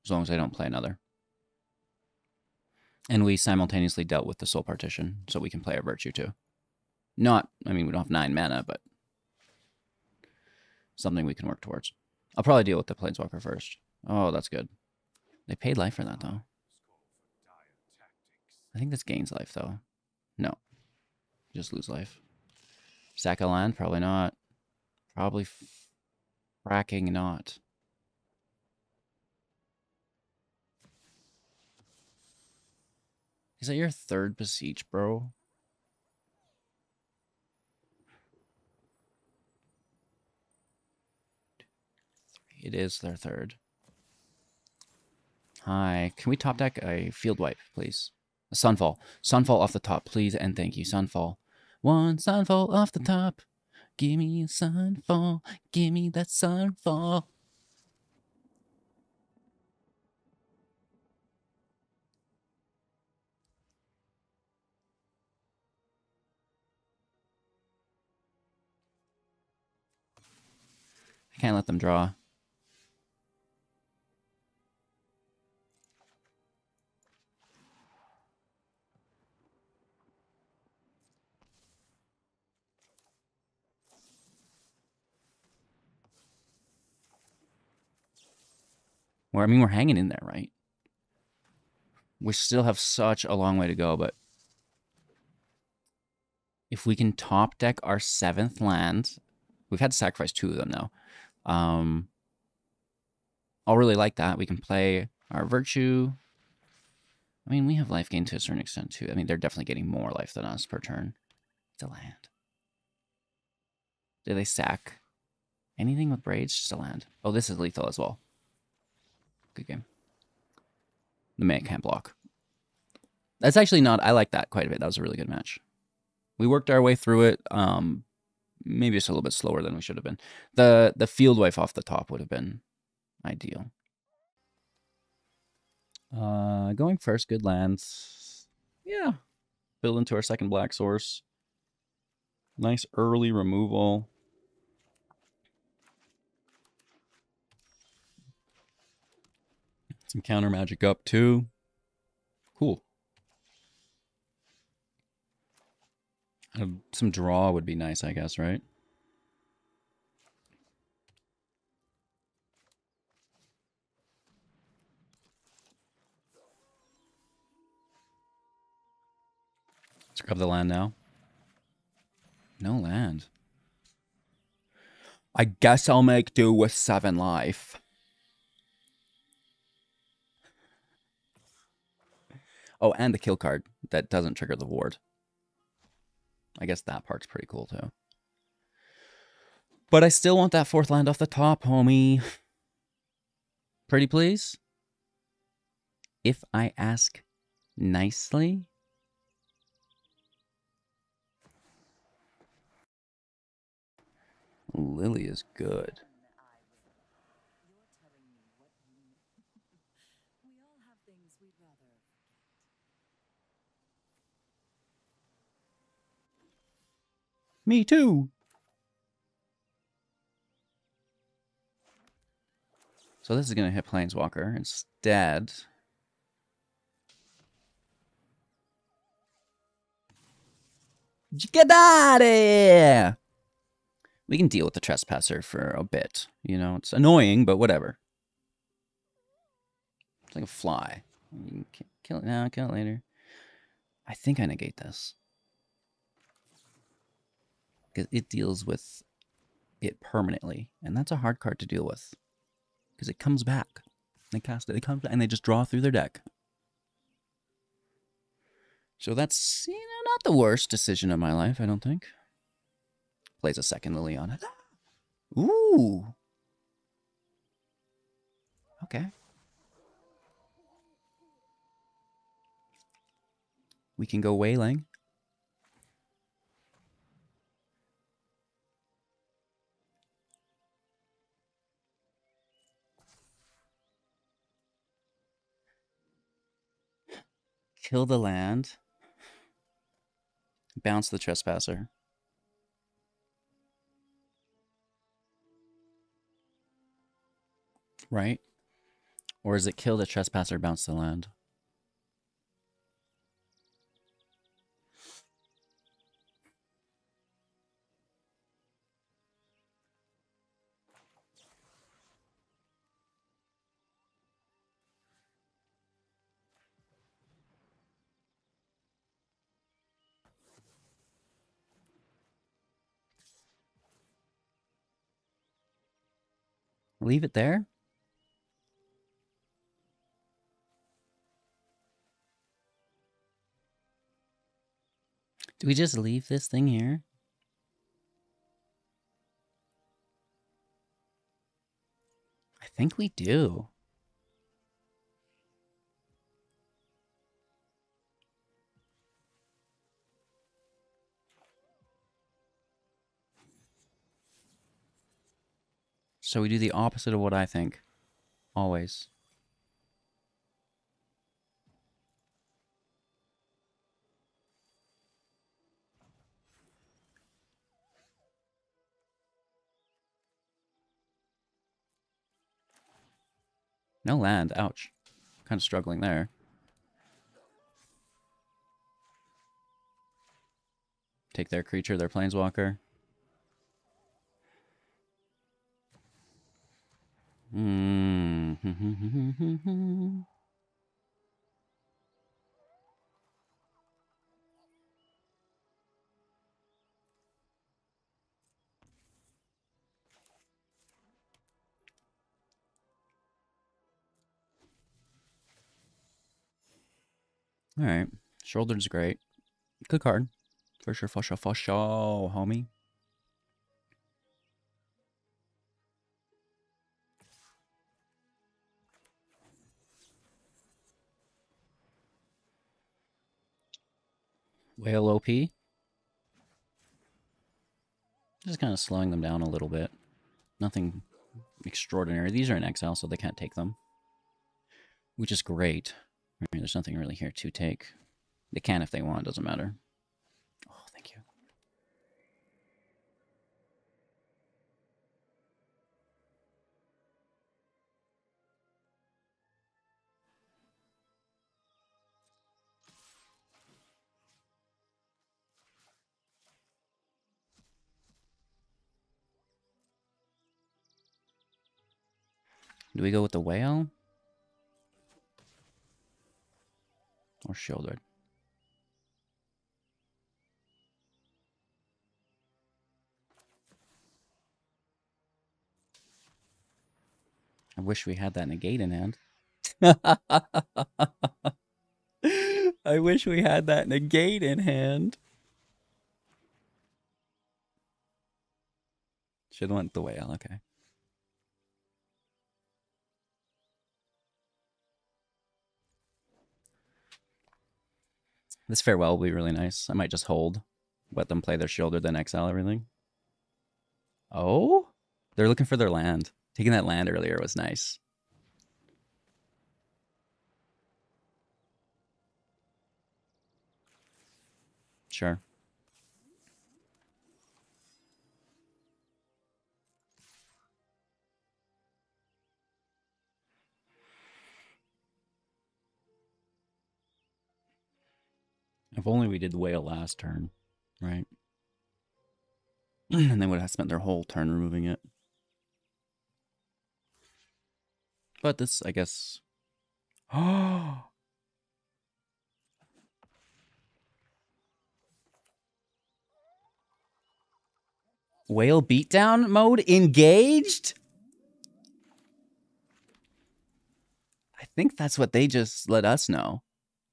As long as I don't play another. And we simultaneously dealt with the Soul Partition, so we can play our Virtue, too. Not, I mean, we don't have 9 mana, but something we can work towards. I'll probably deal with the Planeswalker first. Oh, that's good. They paid life for that, though. I think this gains life, though. No. Just lose life. Sack a land? Probably not. Probably fracking not. Is that your third Beseech, bro? It is their third. Hi. Can we top deck a field wipe, please? A Sunfall. Sunfall off the top, please, and thank you. Sunfall. One Sunfall off the top. Give me a Sunfall. Give me that Sunfall. I can't let them draw. I mean, we're hanging in there, right? We still have such a long way to go, but if we can top deck our 7th land, we've had to sacrifice 2 of them now. I'll really like that. We can play our Virtue. I mean, we have life gain to a certain extent, too. I mean, they're definitely getting more life than us per turn. It's a land. Do they sack anything with Braids? Just a land. Oh, this is lethal as well. Good game. The man can't block. That's actually not... I like that quite a bit. That was a really good match. We worked our way through it. Maybe it's a little bit slower than we should have been. The field wife off the top would have been ideal. Going first, good lands. Yeah. Build into our second black source. Nice early removal. Some counter magic up too. Cool. Some draw would be nice, I guess, right? Let's grab the land now. No land. I guess I'll make do with 7 life. Oh, and the kill card that doesn't trigger the ward. I guess that part's pretty cool too. But I still want that 4th land off the top, homie. Pretty please? If I ask nicely? Lily is good. You're telling me what you we all have things we'd rather forget. Me too. So this is going to hit Planeswalker instead. Get out of here! We can deal with the Trespasser for a bit. You know, it's annoying, but whatever. It's like a fly. You can kill it now, kill it later. I think I negate this. Because it deals with it permanently. And that's a hard card to deal with. Because it comes back. They cast it, it comes back, and they just draw through their deck. So that's, you know, not the worst decision of my life, I don't think. Plays a second Lily on it. Ooh. Okay. We can go wailing. Kill the land. Bounce the Trespasser. Right? Or is it kill the Trespasser, bounce the land? Leave it there? Do we just leave this thing here? I think we do. So we do the opposite of what I think. Always. No land. Ouch. Kind of struggling there. Take their creature, their planeswalker. All right. Shoulder's great. Good card. For sure, for sure, for sure, homie. Whale OP. Just kind of slowing them down a little bit. Nothing extraordinary. These are in exile, so they can't take them. which is great. Right, there's nothing really here to take. They can if they want, doesn't matter. Oh, thank you. Do we go with the whale? Or Sheoldred? I wish we had that negate in hand. I wish we had that negate in hand. Should have went the whale, okay. This farewell will be really nice. I might just hold. Let them play their Sheoldred, then exile everything. Oh? They're looking for their land. Taking that land earlier was nice. Sure. If only we did the whale last turn, right? And they would have spent their whole turn removing it. But this, I guess... Oh! Whale beatdown mode engaged? I think that's what they just let us know.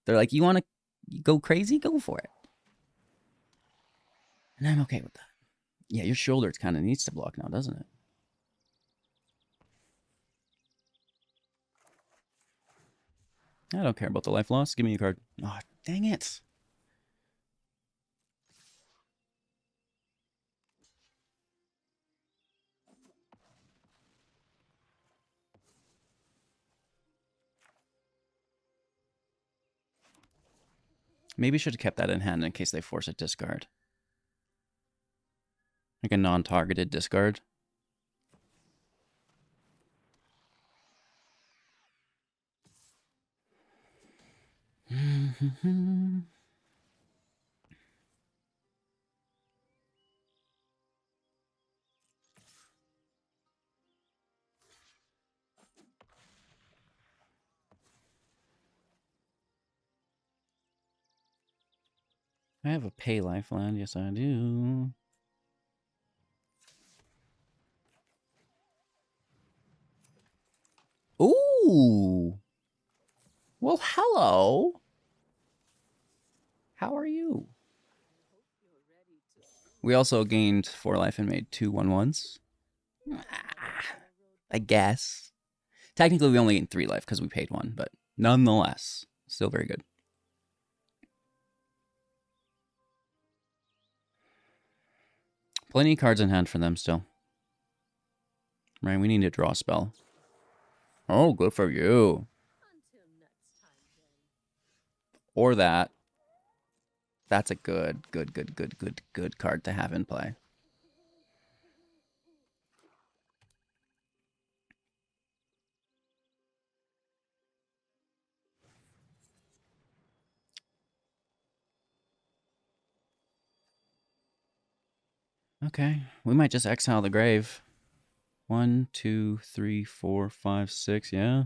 They're like, you want to go crazy? Go for it. And I'm okay with that. Yeah, your shoulder kind of needs to block now, doesn't it? I don't care about the life loss. Give me a card. Oh, dang it. Maybe should have kept that in hand in case they force a discard. Like a non-targeted discard. I have a pay lifeline. Yes, I do. Ooh. Well, hello. How are you? We also gained 4 life and made 2 1/1s. I guess. Technically, we only gained 3 life because we paid 1, but nonetheless, still very good. Plenty of cards in hand for them still. Right, we need to draw a spell. Oh, good for you. Or that. That's a good card to have in play. Okay, we might just exile the grave. 1, 2, 3, 4, 5, 6, yeah.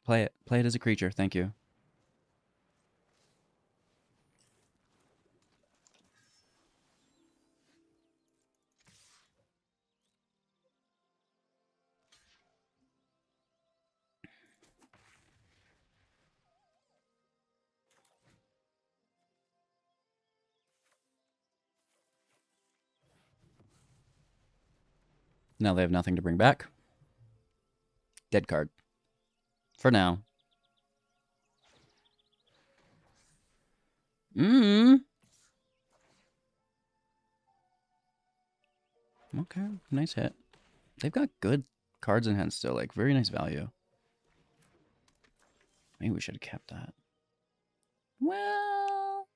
Play it. Play it as a creature, thank you. Now they have nothing to bring back. Dead card. For now. Okay, nice hit. They've got good cards in hand still, like, very nice value. Maybe we should have kept that. Well,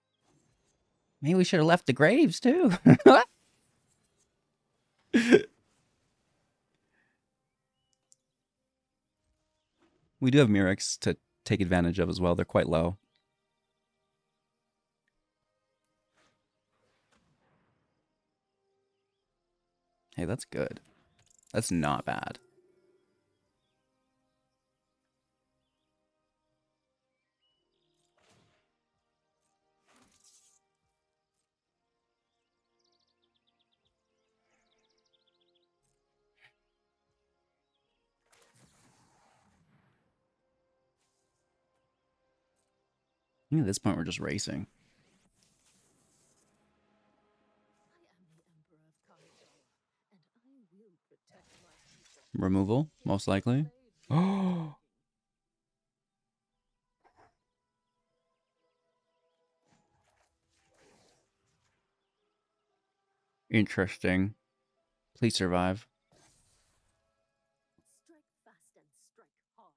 maybe we should have left the graves, too. We do have Murex to take advantage of as well. They're quite low. Hey, that's good. That's not bad. I think at this point we're just racing. Removal, most likely. Oh. Interesting. Please survive. Strike fast and strike hard.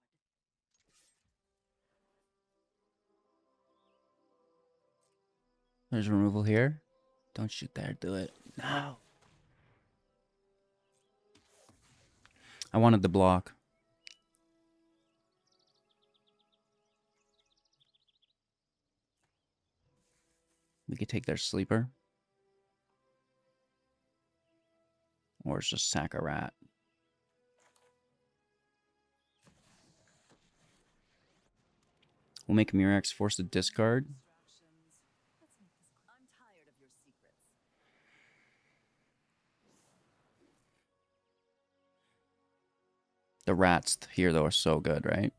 There's removal here. Don't shoot there. Do it. No. I wanted the block. We could take their sleeper. Or it's just sack a rat. We'll make Murex force to discard. I'm tired of your secrets. The rats here, though, are so good, right?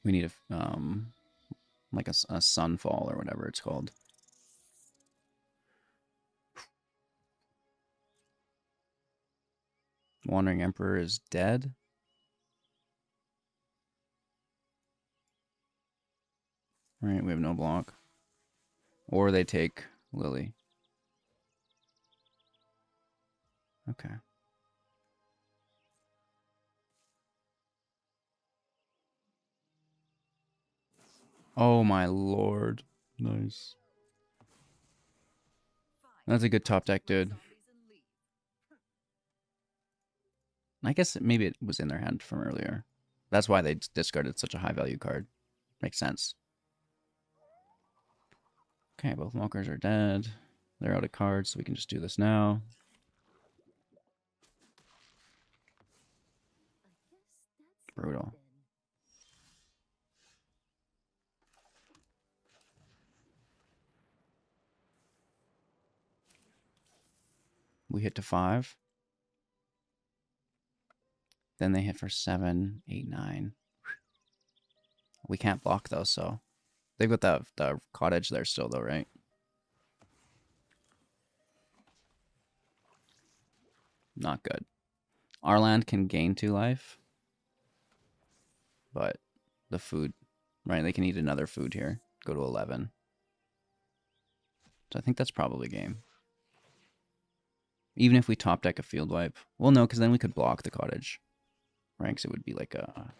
We need a, like a sunfall or whatever it's called. Wandering Emperor is dead. Right, we have no block. Or they take Lily. Okay. Oh my lord. Nice. That's a good top deck, dude. I guess maybe it was in their hand from earlier. That's why they discarded such a high value card. Makes sense. Okay, both Walkers are dead. They're out of cards, so we can just do this now. Brutal. We hit to 5. Then they hit for 7, 8, 9. We can't block though, so they've got the cottage there still though, right? Not good. Our land can gain 2 life, but the food, right? They can eat another food here. Go to 11. So I think that's probably game. Even if we top deck a field wipe. Well, no, because then we could block the cottage. Right? Because it would be like a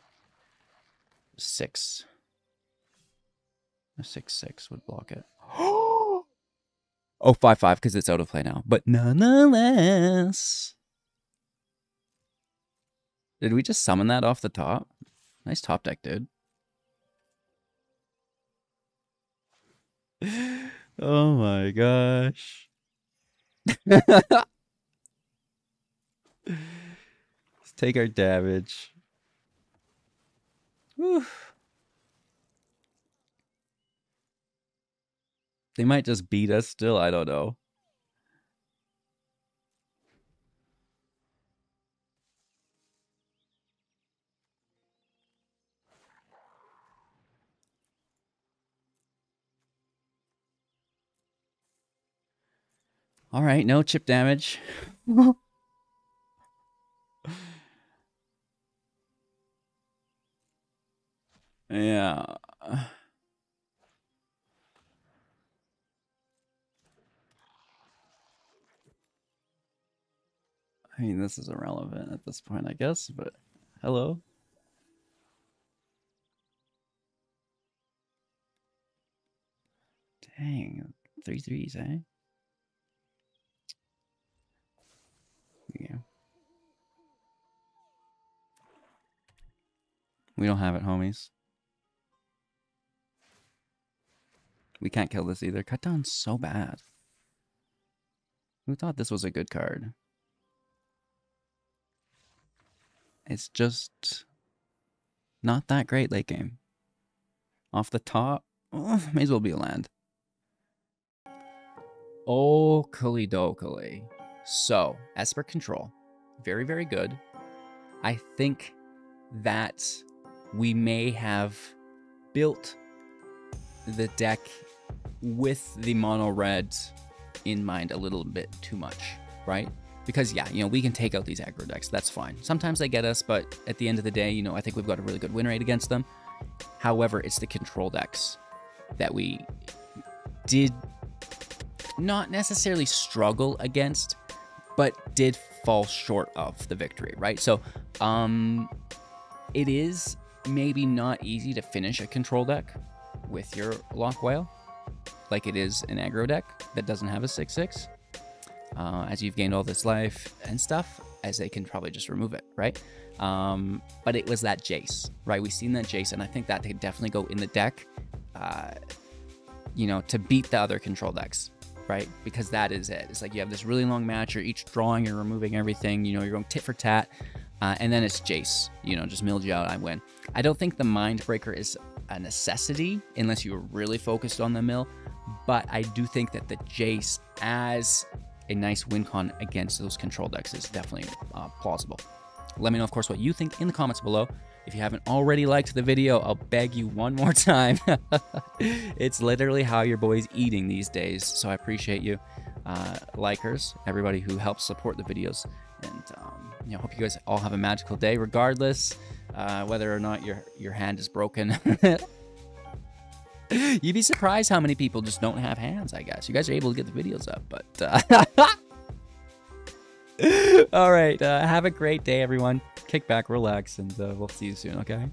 6. A 6/6 would block it. Oh, 5/5 because it's out of play now. But nonetheless. Did we just summon that off the top? Nice top deck, dude. Oh my gosh. Let's take our damage. Whew. They might just beat us still. I don't know. All right, no chip damage. Yeah. I mean, this is irrelevant at this point, I guess, but hello. Dang, 3 threes, eh? Yeah. We don't have it, homies. We can't kill this either. Cut down's so bad. Who thought this was a good card? It's just not that great late game. Off the top, may as well be a land. Oh, Kalidokali. So, Esper Control, very, very good. I think that we may have built the deck with the mono red in mind a little bit too much, right? Because yeah, you know, we can take out these aggro decks, that's fine. Sometimes they get us, but at the end of the day, you know, I think we've got a really good win rate against them. However, it's the control decks that we did not necessarily struggle against, but did fall short of the victory, right? So it is maybe not easy to finish a control deck with your Lock Whale, like it is an aggro deck that doesn't have a 6/6. As you've gained all this life and stuff, as they can probably just remove it, right? But it was that Jace, right? We've seen that Jace, and I think that could definitely go in the deck, you know, to beat the other control decks, right? Because that is it. It's like you have this really long match, you're each drawing, you're removing everything, you know, you're going tit for tat, and then it's Jace, you know, just milled you out, I win. I don't think the Mindbreaker is a necessity unless you're really focused on the mill, but I do think that the Jace as a nice win con against those control decks is definitely plausible. Let me know, of course, what you think in the comments below. If you haven't already liked the video, I'll beg you one more time. It's literally how your boy's eating these days, so I appreciate you, likers, everybody who helps support the videos, and you know, hope you guys all have a magical day, regardless whether or not your hand is broken. You'd be surprised how many people just don't have hands, I guess. You guys are able to get the videos up, but... All right, have a great day, everyone. Kick back, relax, and we'll see you soon, okay?